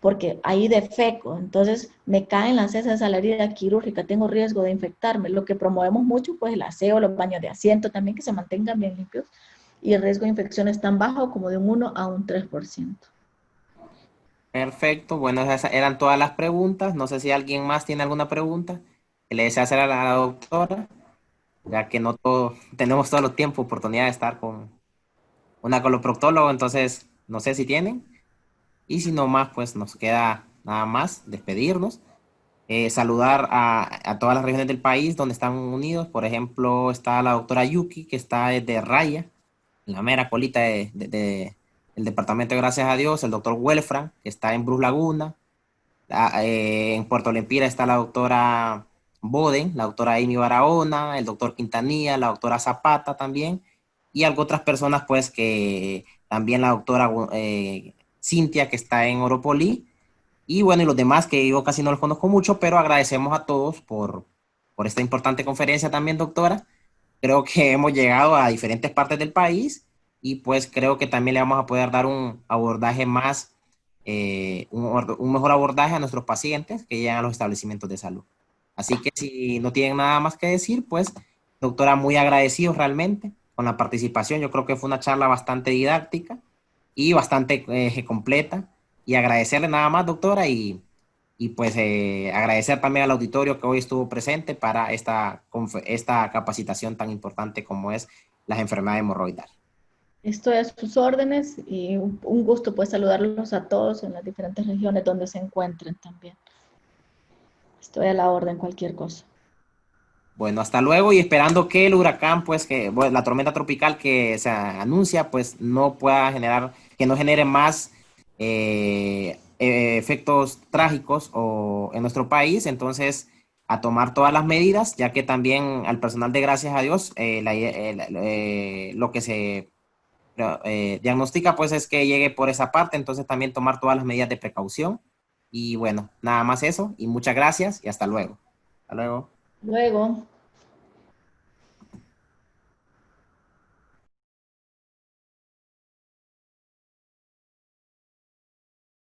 Speaker 1: porque ahí defeco, entonces me caen las heces a la herida quirúrgica, tengo riesgo de infectarme. Lo que promovemos mucho, pues el aseo, los baños de asiento también, que se mantengan bien limpios, y el riesgo de infección es tan bajo como de un 1 a un 3%.
Speaker 2: Perfecto. Bueno, esas eran todas las preguntas. No sé si alguien más tiene alguna pregunta que le desea hacer a la doctora, ya que no tenemos todo el tiempo oportunidad de estar con una coloproctóloga, entonces no sé si tienen. Y si no más, pues nos queda nada más despedirnos. Saludar a todas las regiones del país donde están unidos. Por ejemplo, está la doctora Yuki, que está desde Raya, en la mera colita del departamento de Gracias a Dios. El doctor Welfran, que está en Brus Laguna. En Puerto Lempira está la doctora Boden, la doctora Amy Barahona, el doctor Quintanilla, la doctora Zapata también. Y algo otras personas, pues, que también la doctora Cintia, que está en Oropolí, y bueno, y los demás que yo casi no los conozco mucho, pero agradecemos a todos por esta importante conferencia también, doctora. Creo que hemos llegado a diferentes partes del país y pues creo que también le vamos a poder dar un abordaje más, un mejor abordaje a nuestros pacientes que llegan a los establecimientos de salud. Así que si no tienen nada más que decir, pues, doctora, muy agradecidos realmente con la participación. Yo creo que fue una charla bastante didáctica y bastante completa. Y agradecerle nada más, doctora, y pues agradecer también al auditorio que hoy estuvo presente para esta capacitación tan importante como es las enfermedades hemorroidales.
Speaker 1: Estoy a sus órdenes y un gusto pues saludarlos a todos en las diferentes regiones donde se encuentren también. Estoy a la orden, cualquier cosa.
Speaker 2: Bueno, hasta luego y esperando que el huracán, pues, que bueno, la tormenta tropical que se anuncia, pues, no pueda generar, que no genere más efectos trágicos en nuestro país. Entonces, a tomar todas las medidas, ya que también al personal de gracias a Dios, lo que se diagnostica, pues, es que llegue por esa parte. Entonces, también tomar todas las medidas de precaución. Y bueno, nada más eso. Y muchas gracias y hasta luego. Hasta luego.
Speaker 1: Luego.